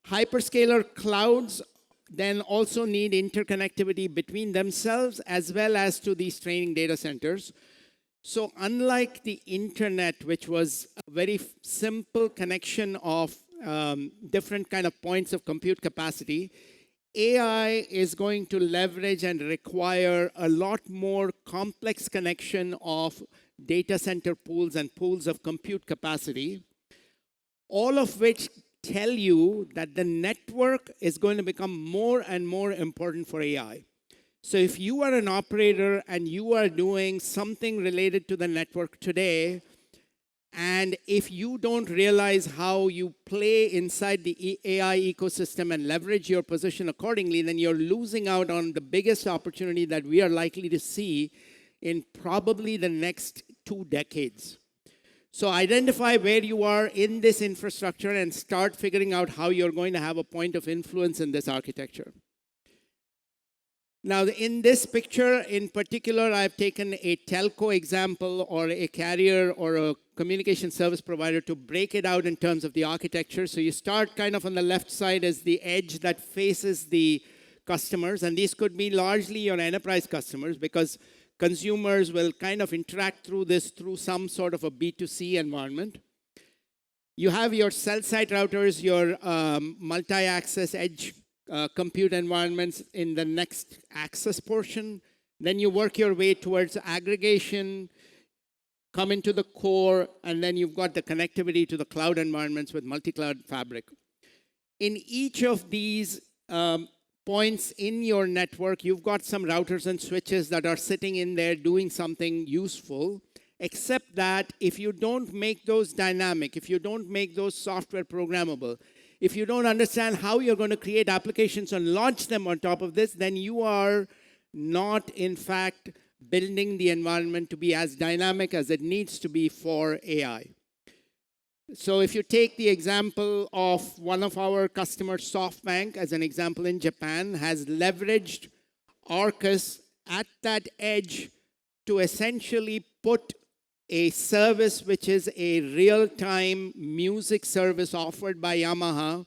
Hyperscaler clouds then also need interconnectivity between themselves as well as to these training data centers. So unlike the internet, which was a very simple connection of different kind of points of compute capacity, AI is going to leverage and require a lot more complex connection of data center pools and pools of compute capacity, all of which tell you that the network is going to become more and more important for AI. So if you are an operator and you are doing something related to the network today, and if you don't realize how you play inside the AI ecosystem and leverage your position accordingly, then you're losing out on the biggest opportunity that we are likely to see in probably the next 2 decades. So identify where you are in this infrastructure and start figuring out how you're going to have a point of influence in this architecture. Now, in this picture in particular, I've taken a telco example or a carrier or a communication service provider to break it out in terms of the architecture. So you start kind of on the left side as the edge that faces the customers. And these could be largely your enterprise customers because consumers will kind of interact through this through some sort of a B2C environment. You have your cell site routers, your multi-access edge compute environments in the next access portion. Then you work your way towards aggregation, come into the core, and then you've got the connectivity to the cloud environments with multi-cloud fabric. In each of these points in your network, you've got some routers and switches that are sitting in there doing something useful, except that if you don't make those dynamic, if you don't make those software programmable, if you don't understand how you're going to create applications and launch them on top of this, then you are not, in fact, building the environment to be as dynamic as it needs to be for AI. So if you take the example of one of our customers, SoftBank, as an example in Japan, has leveraged Arcus at that edge to essentially put a service which is a real-time music service offered by Yamaha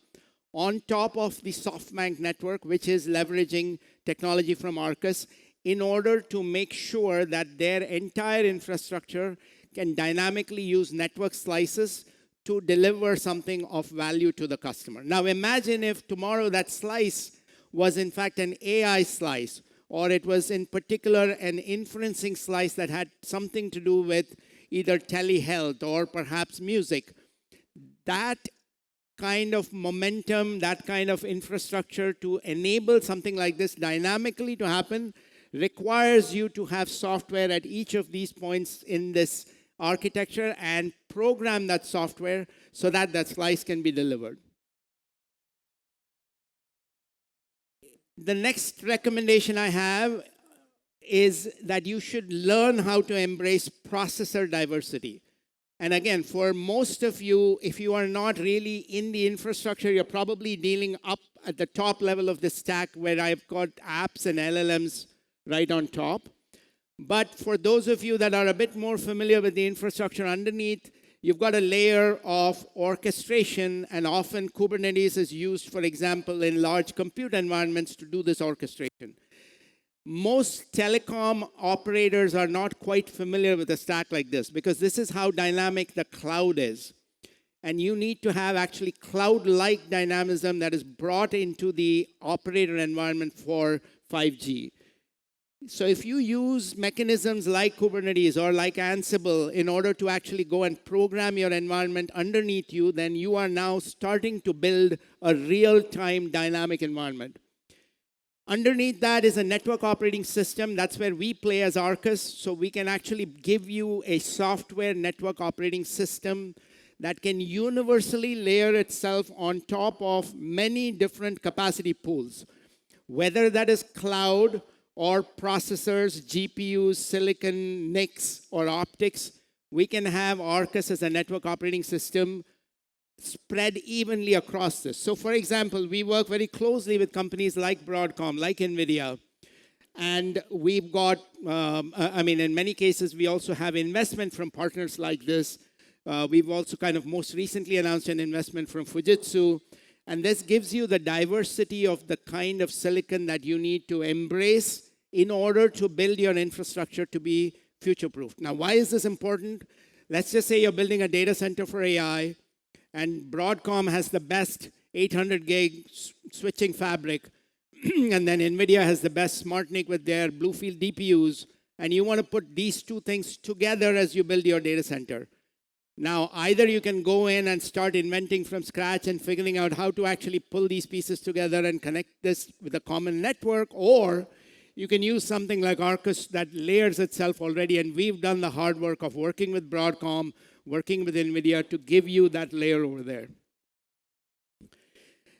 on top of the SoftBank network, which is leveraging technology from Arcus, in order to make sure that their entire infrastructure can dynamically use network slices to deliver something of value to the customer. Now imagine if tomorrow that slice was in fact an AI slice, or it was in particular an inferencing slice that had something to do with either telehealth or perhaps music. That kind of momentum, that kind of infrastructure to enable something like this dynamically to happen requires you to have software at each of these points in this architecture and program that software so that that slice can be delivered. The next recommendation I have is that you should learn how to embrace processor diversity. And again, for most of you, if you are not really in the infrastructure, you're probably dealing up at the top level of the stack where I've got apps and LLMs right on top. But for those of you that are a bit more familiar with the infrastructure underneath, you've got a layer of orchestration, and often Kubernetes is used, for example, in large compute environments to do this orchestration. Most telecom operators are not quite familiar with a stack like this because this is how dynamic the cloud is. And you need to have actually cloud-like dynamism that is brought into the operator environment for 5G. So if you use mechanisms like Kubernetes or like Ansible in order to actually go and program your environment underneath you, then you are now starting to build a real-time dynamic environment. Underneath that is a network operating system. That's where we play as Arcus. So we can actually give you a software network operating system that can universally layer itself on top of many different capacity pools, whether that is cloud or processors, GPUs, silicon, NICs, or optics. We can have Arcus as a network operating system spread evenly across this. So for example, we work very closely with companies like Broadcom, like NVIDIA, and we've got, in many cases, we also have investment from partners like this. We've also kind of most recently announced an investment from Fujitsu, and this gives you the diversity of the kind of silicon that you need to embrace in order to build your infrastructure to be future-proof. Now, why is this important? Let's just say you're building a data center for AI, and Broadcom has the best 800 gig switching fabric, and then NVIDIA has the best SmartNIC with their Bluefield DPUs, and you want to put these two things together as you build your data center. Now, either you can go in and start inventing from scratch and figuring out how to actually pull these pieces together and connect this with a common network, or you can use something like Arcus that layers itself already, and we've done the hard work of working with Broadcom, working with NVIDIA to give you that layer over there.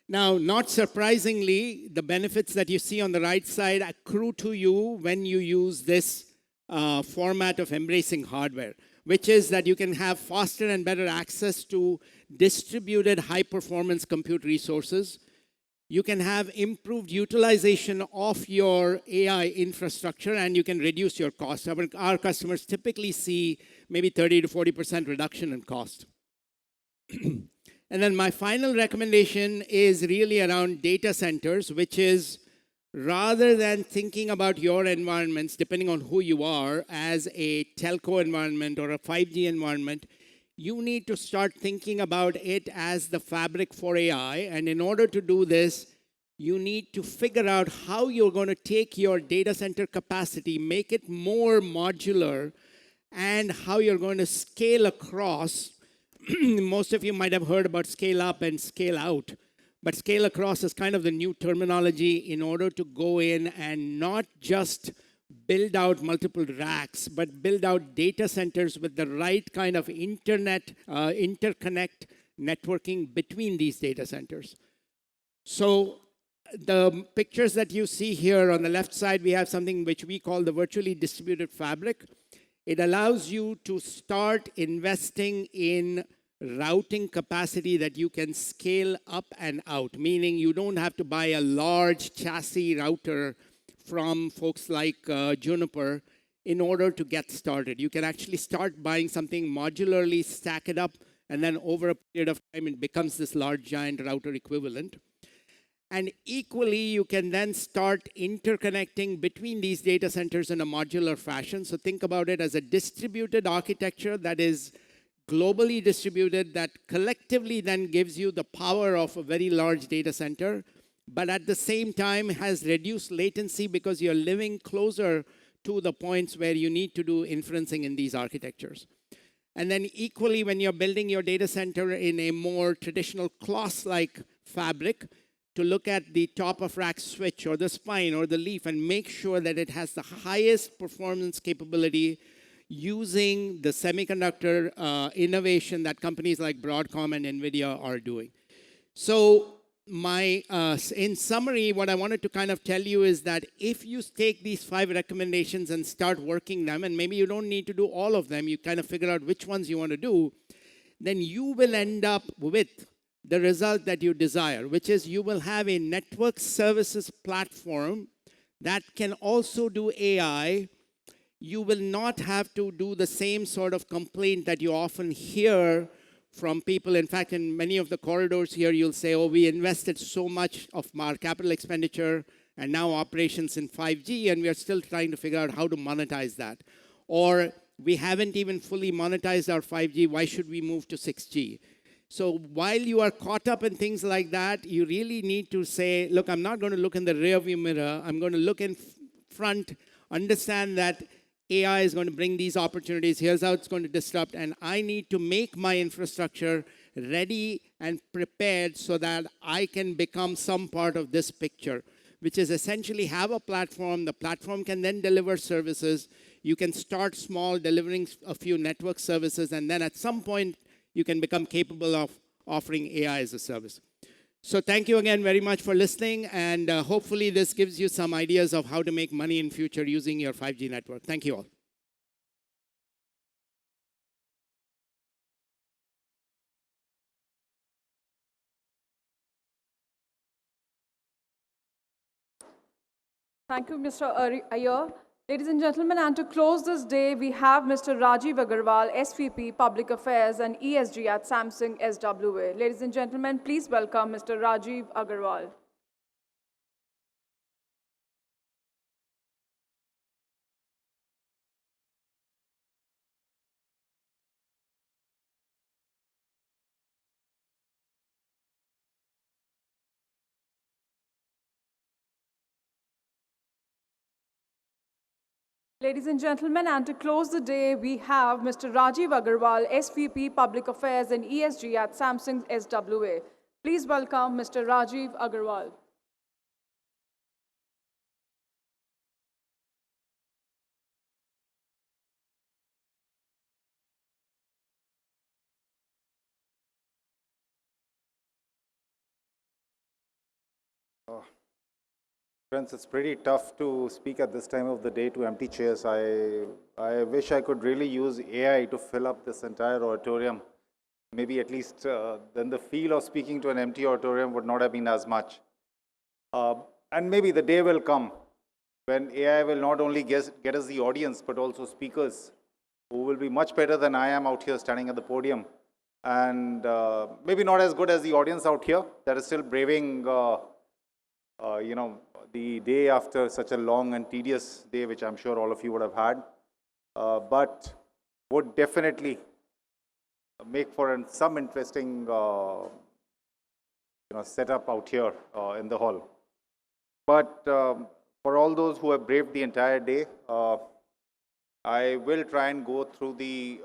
Now, not surprisingly, the benefits that you see on the right side accrue to you when you use this format of embracing hardware, which is that you can have faster and better access to distributed high-performance compute resources. You can have improved utilization of your AI infrastructure, and you can reduce your cost. Our customers typically see maybe 30 to 40% reduction in cost. And then my final recommendation is really around data centers, which is rather than thinking about your environments, depending on who you are, as a telco environment or a 5G environment, you need to start thinking about it as the fabric for AI. And in order to do this, you need to figure out how you're going to take your data center capacity, make it more modular, and how you're going to scale across. Most of you might have heard about scale up and scale out. But scale across is kind of the new terminology in order to go in and not just build out multiple racks, but build out data centers with the right kind of interconnect networking between these data centers. So the pictures that you see here on the left side, we have something which we call the virtually distributed fabric. It allows you to start investing in routing capacity that you can scale up and out, meaning you don't have to buy a large chassis router from folks like Juniper in order to get started. You can actually start buying something modularly, stack it up, and then over a period of time, it becomes this large giant router equivalent. And equally, you can then start interconnecting between these data centers in a modular fashion. So think about it as a distributed architecture that is globally distributed, that collectively then gives you the power of a very large data center, but at the same time has reduced latency because you're living closer to the points where you need to do inferencing in these architectures. And then equally, when you're building your data center in a more traditional cloth-like fabric, to look at the top of rack switch or the spine or the leaf and make sure that it has the highest performance capability using the semiconductor innovation that companies like Broadcom and NVIDIA are doing. So in summary, what I wanted to kind of tell you is that if you take these 5 recommendations and start working them, and maybe you don't need to do all of them, you kind of figure out which ones you want to do, then you will end up with the result that you desire, which is you will have a network services platform that can also do AI. You will not have to do the same sort of complaint that you often hear from people. In fact, in many of the corridors here, you'll say, oh, we invested so much of our capital expenditure and now operations in 5G, and we are still trying to figure out how to monetize that. Or we haven't even fully monetized our 5G, why should we move to 6G? So while you are caught up in things like that, you really need to say, look, I'm not going to look in the rearview mirror. I'm going to look in front, understand that AI is going to bring these opportunities. Here's how it's going to disrupt. And I need to make my infrastructure ready and prepared so that I can become some part of this picture, which is essentially have a platform. The platform can then deliver services. You can start small, delivering a few network services, and then at some point, you can become capable of offering AI as a service. So thank you again very much for listening, and hopefully this gives you some ideas of how to make money in future using your 5G network. Thank you all. Thank you, Mr. Iyer. Ladies and gentlemen, and to close this day, we have Mr. Rajiv Agarwal, SVP, Public Affairs and ESG at Samsung SWA. Ladies and gentlemen, please welcome Mr. Rajiv Agarwal. Ladies and gentlemen, and to close the day, we have Mr. Rajiv Agarwal, SVP, Public Affairs and ESG at Samsung SWA. Please welcome Mr. Rajiv Agarwal. Friends, it's pretty tough to speak at this time of the day to empty chairs. I wish I could really use AI to fill up this entire auditorium. Maybe at least then the feel of speaking to an empty auditorium would not have been as much. And maybe the day will come when AI will not only get us the audience, but also speakers who will be much better than I am out here standing at the podium. And maybe not as good as the audience out here that is still braving, the day after such a long and tedious day, which I'm sure all of you would have had, but would definitely make for some interesting setup out here in the hall. But for all those who have braved the entire day, I will try and go through the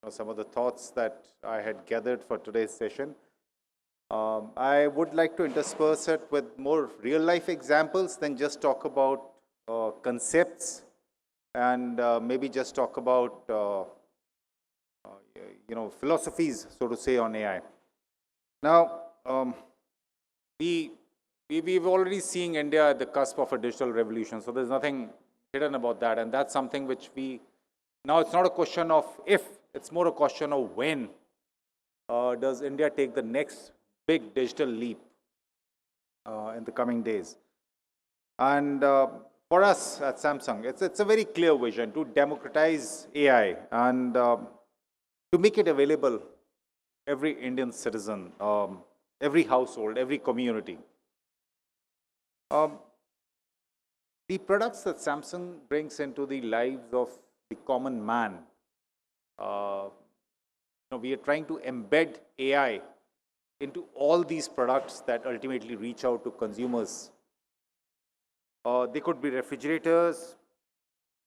some of the thoughts that I had gathered for today's session. I would like to intersperse it with more real-life examples than just talk about concepts and maybe just talk about philosophies, so to say, on AI. Now, we've already seen India at the cusp of a digital revolution, so there's nothing hidden about that, and that's something which now it's not a question of if, it's more a question of when does India take the next big digital leap in the coming days. And for us at Samsung, it's a very clear vision to democratize AI and to make it available every Indian citizen, every household, every community. The products that Samsung brings into the lives of the common man, we are trying to embed AI into all these products that ultimately reach out to consumers. They could be refrigerators,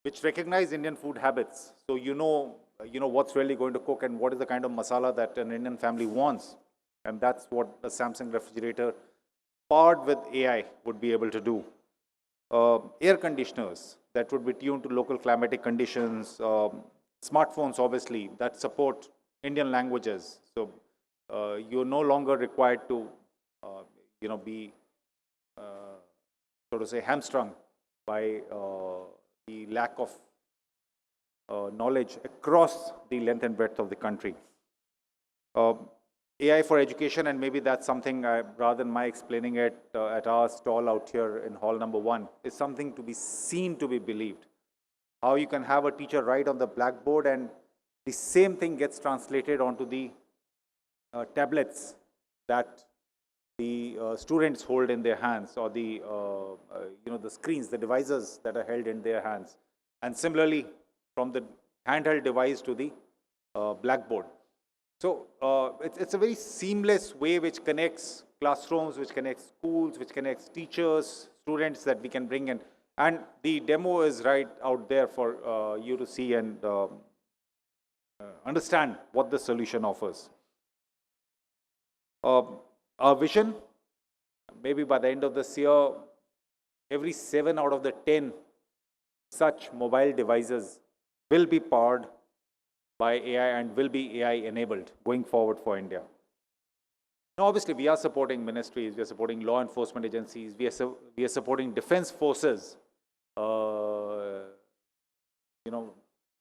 which recognize Indian food habits. So you know what's really going to cook and what is the kind of masala that an Indian family wants. And that's what a Samsung refrigerator powered with AI would be able to do. Air conditioners that would be tuned to local climatic conditions, smartphones, obviously, that support Indian languages. So you're no longer required to, be, so to say, hamstrung by the lack of knowledge across the length and breadth of the country. AI for education, and maybe that's something, rather than my explaining it at our stall out here in hall number 1, is something to be seen to be believed. How you can have a teacher write on the blackboard and the same thing gets translated onto the tablets that the students hold in their hands, or the, the screens, the devices that are held in their hands. And similarly, from the handheld device to the blackboard. So it's a very seamless way which connects classrooms, which connects schools, which connects teachers, students that we can bring in. And the demo is right out there for you to see and understand what the solution offers. Our vision, maybe by the end of this year, every 7 out of the 10 such mobile devices will be powered by AI and will be AI enabled going forward for India. Now, obviously, we are supporting ministries, we are supporting law enforcement agencies, we are supporting defense forces,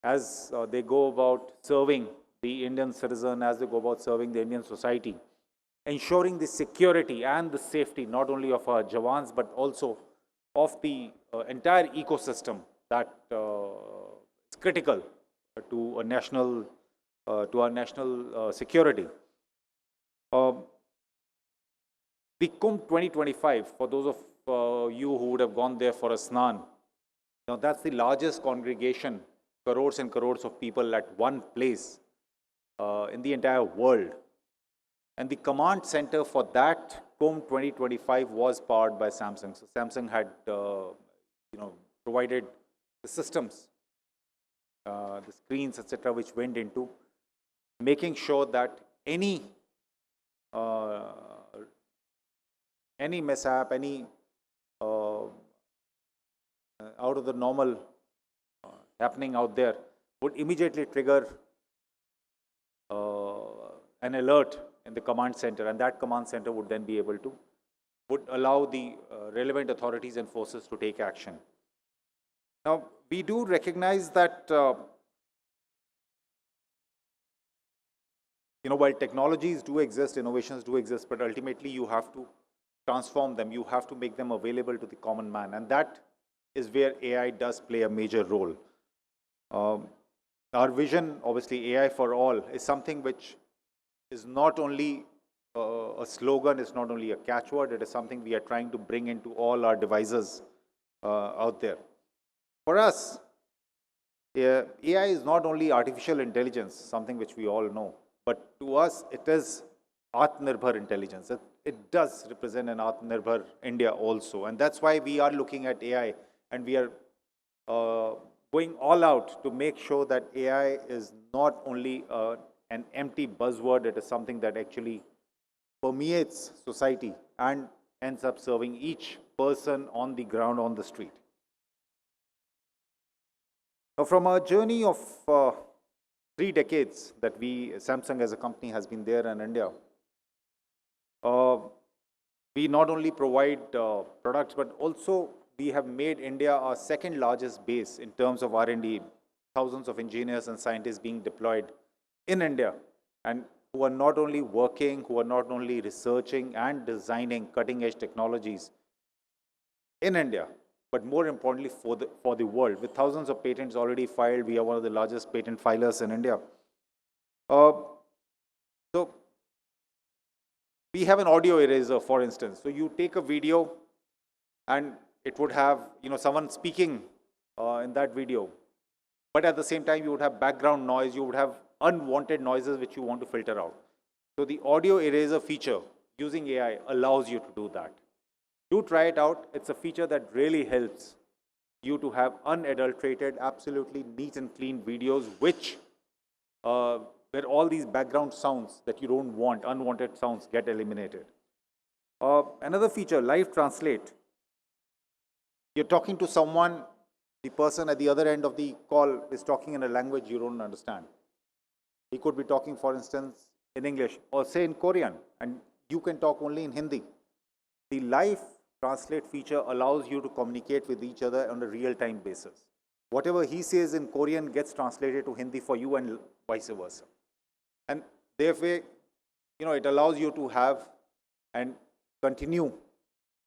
as they go about serving the Indian citizen, as they go about serving the Indian society, ensuring the security and the safety not only of our Jawans but also of the entire ecosystem that is critical to a national, to our national security. The Kumbh 2025, for those of you who would have gone there for a snan, now that's the largest congregation, crores and crores of people at one place in the entire world. And the command center for that Kumbh 2025 was powered by Samsung. So Samsung had, provided the systems, the screens, etc., which went into making sure that any mishap, any out of the normal happening out there would immediately trigger an alert in the command center, and that command center would then be able to, would allow the relevant authorities and forces to take action. Now, we do recognize that, while technologies do exist, innovations do exist, but ultimately you have to transform them, you have to make them available to the common man, and that is where AI does play a major role. Our vision, obviously, AI for all, is something which is not only a slogan, it's not only a catchword, it is something we are trying to bring into all our devices out there. For us, AI is not only artificial intelligence, something which we all know, but to us it is Atmanirbhar intelligence. It does represent an Atmanirbhar India also, and that's why we are looking at AI, and we are going all out to make sure that AI is not only an empty buzzword, it is something that actually permeates society and ends up serving each person on the ground, on the street. Now, from our journey of 3 decades that Samsung as a company has been there in India, we not only provide products, but also we have made India our second largest base in terms of R&D, thousands of engineers and scientists being deployed in India, and who are not only working, who are not only researching and designing cutting-edge technologies in India, but more importantly for the world. With thousands of patents already filed, we are one of the largest patent filers in India. So we have an audio eraser, for instance. So you take a video and it would have someone speaking in that video, but at the same time you would have background noise, you would have unwanted noises which you want to filter out. So the audio eraser feature using AI allows you to do that. Do try it out. It's a feature that really helps you to have unadulterated, absolutely neat and clean videos which where all these background sounds that you don't want, unwanted sounds, get eliminated. Another feature, live translate. You're talking to someone, the person at the other end of the call is talking in a language you don't understand. He could be talking, for instance, in English or say in Korean, and you can talk only in Hindi. The live translate feature allows you to communicate with each other on a real-time basis. Whatever he says in Korean gets translated to Hindi for you and vice versa. And therefore, it allows you to have and continue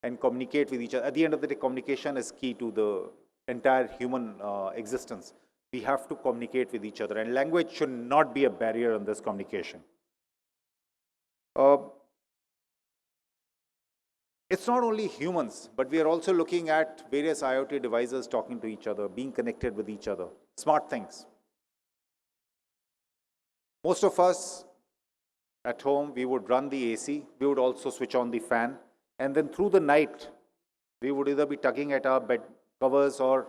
and communicate with each other. At the end of the day, communication is key to the entire human existence. We have to communicate with each other, and language should not be a barrier in this communication. It's not only humans, but we are also looking at various IoT devices talking to each other, being connected with each other, smart things. Most of us at home, we would run the AC, we would also switch on the fan, and then through the night, we would either be tugging at our bed covers or,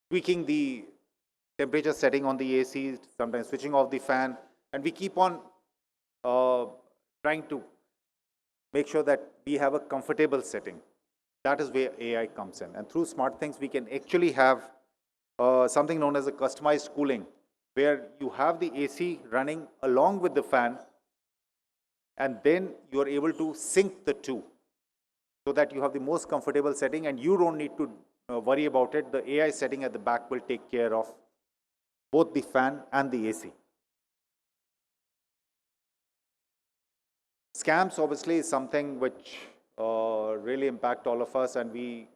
tweaking the temperature setting on the AC, sometimes switching off the fan, and we keep on trying to make sure that we have a comfortable setting. That is where AI comes in. And through smart things, we can actually have something known as a customized cooling, where you have the AC running along with the fan, and then you are able to sync the two so that you have the most comfortable setting and you don't need to worry about it. The AI setting at the back will take care of both the fan and the AC. Scams obviously is something which really impact all of us, and we,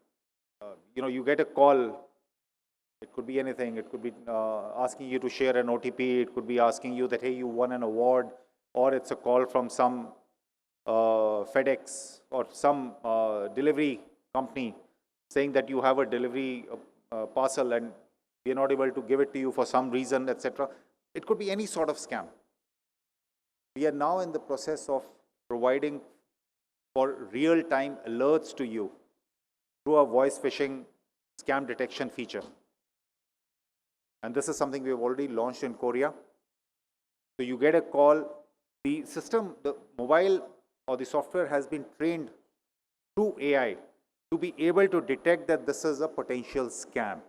you get a call. It could be anything. It could be asking you to share an OTP. It could be asking you that, hey, you won an award, or it's a call from some FedEx or some delivery company saying that you have a delivery parcel and we are not able to give it to you for some reason, etc. It could be any sort of scam. We are now in the process of providing for real-time alerts to you through a voice phishing scam detection feature. And this is something we have already launched in Korea. So you get a call, the system, the mobile or the software has been trained through AI to be able to detect that this is a potential scam,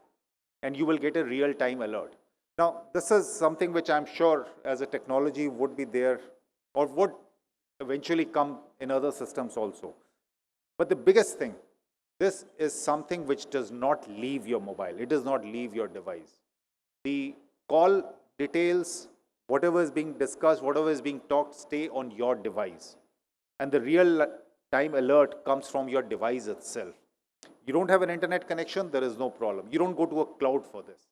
and you will get a real-time alert. Now, this is something which I'm sure as a technology would be there or would eventually come in other systems also. But the biggest thing, this is something which does not leave your mobile. It does not leave your device. The call details, whatever is being discussed, whatever is being talked, stay on your device. And the real-time alert comes from your device itself. You don't have an internet connection, there is no problem. You don't go to a cloud for this.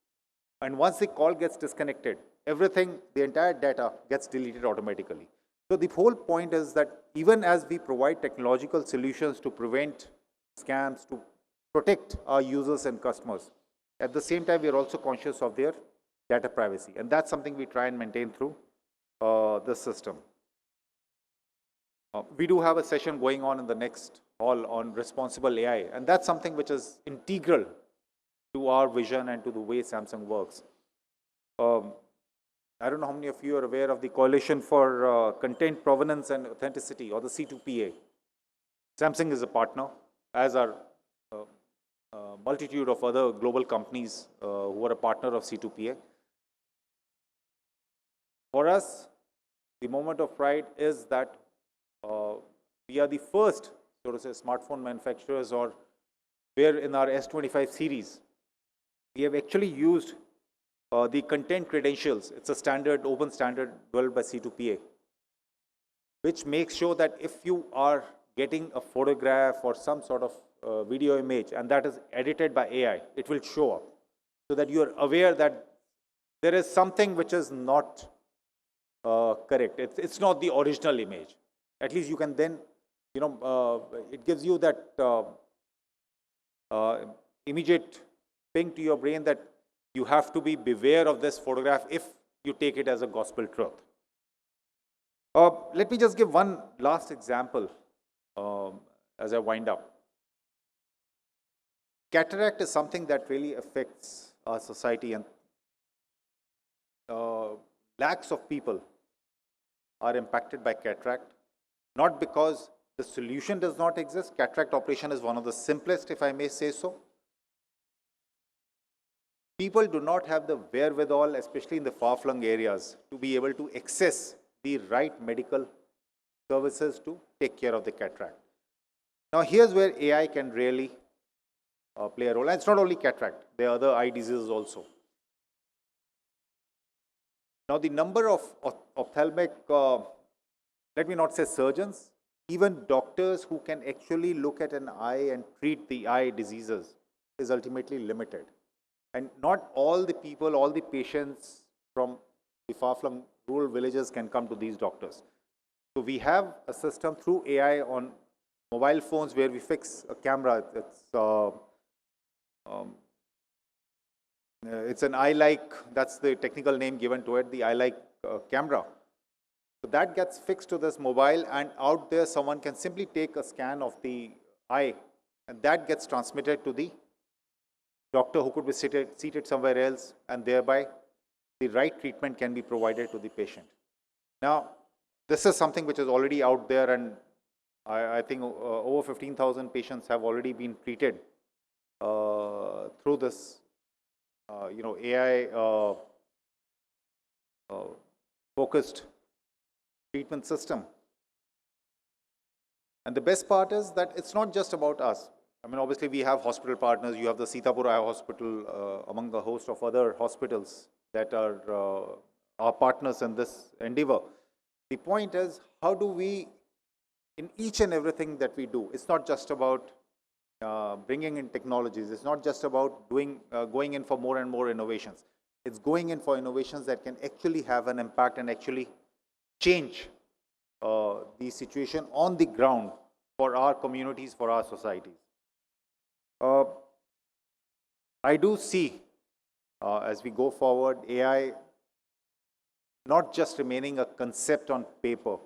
And once the call gets disconnected, everything, the entire data gets deleted automatically. So the whole point is that even as we provide technological solutions to prevent scams, to protect our users and customers, at the same time, we are also conscious of their data privacy. And that's something we try and maintain through the system. We do have a session going on in the next hall on responsible AI, and that's something which is integral to our vision and to the way Samsung works. I don't know how many of you are aware of the Coalition for Content Provenance and Authenticity, or the C2PA. Samsung is a partner, as are multitude of other global companies who are a partner of C2PA. For us, the moment of pride is that we are the first, so to say, smartphone manufacturers, or where in our S25 series, we have actually used the content credentials. It's a standard, open standard developed by C2PA, which makes sure that if you are getting a photograph or some sort of video image and that is edited by AI, it will show up so that you are aware that there is something which is not correct. It's not the original image. At least you can then, it gives you that immediate ping to your brain that you have to be beware of this photograph if you take it as a gospel truth. Let me just give one last example as I wind up. Cataract is something that really affects our society, and lakhs of people are impacted by cataract, not because the solution does not exist. Cataract operation is one of the simplest, if I may say so. People do not have the wherewithal, especially in the far-flung areas, to be able to access the right medical services to take care of the cataract. Now, here's where AI can really play a role. And it's not only cataract, there are other eye diseases also. Now, the number of ophthalmic, let me not say surgeons, even doctors who can actually look at an eye and treat the eye diseases is ultimately limited. And not all the people, all the patients from the far-flung rural villages can come to these doctors. So we have a system through AI on mobile phones where we fix a camera. It's an eye-like, that's the technical name given to it, the eye-like camera. So that gets fixed to this mobile, and out there someone can simply take a scan of the eye, and that gets transmitted to the doctor who could be seated somewhere else, and thereby the right treatment can be provided to the patient. Now, this is something which is already out there, and I think over 15,000 patients have already been treated through this, AI focused treatment system. And the best part is that it's not just about us. I mean, obviously, we have hospital partners. You have the Sitapur Eye Hospital among a host of other hospitals that are our partners in this endeavor. The point is, how do we, in each and everything that we do, it's not just about bringing in technologies. It's not just about going in for more and more innovations. It's going in for innovations that can actually have an impact and actually change the situation on the ground for our communities, for our societies. I do see, as we go forward, AI not just remaining a concept on paper,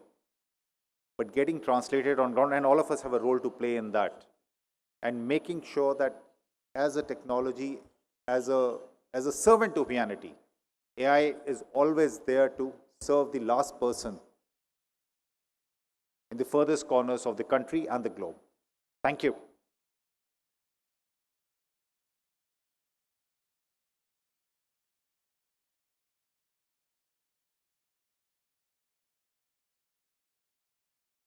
but getting translated on ground, and all of us have a role to play in that, and making sure that as a technology, as a servant to humanity, AI is always there to serve the last person in the furthest corners of the country and the globe. Thank you.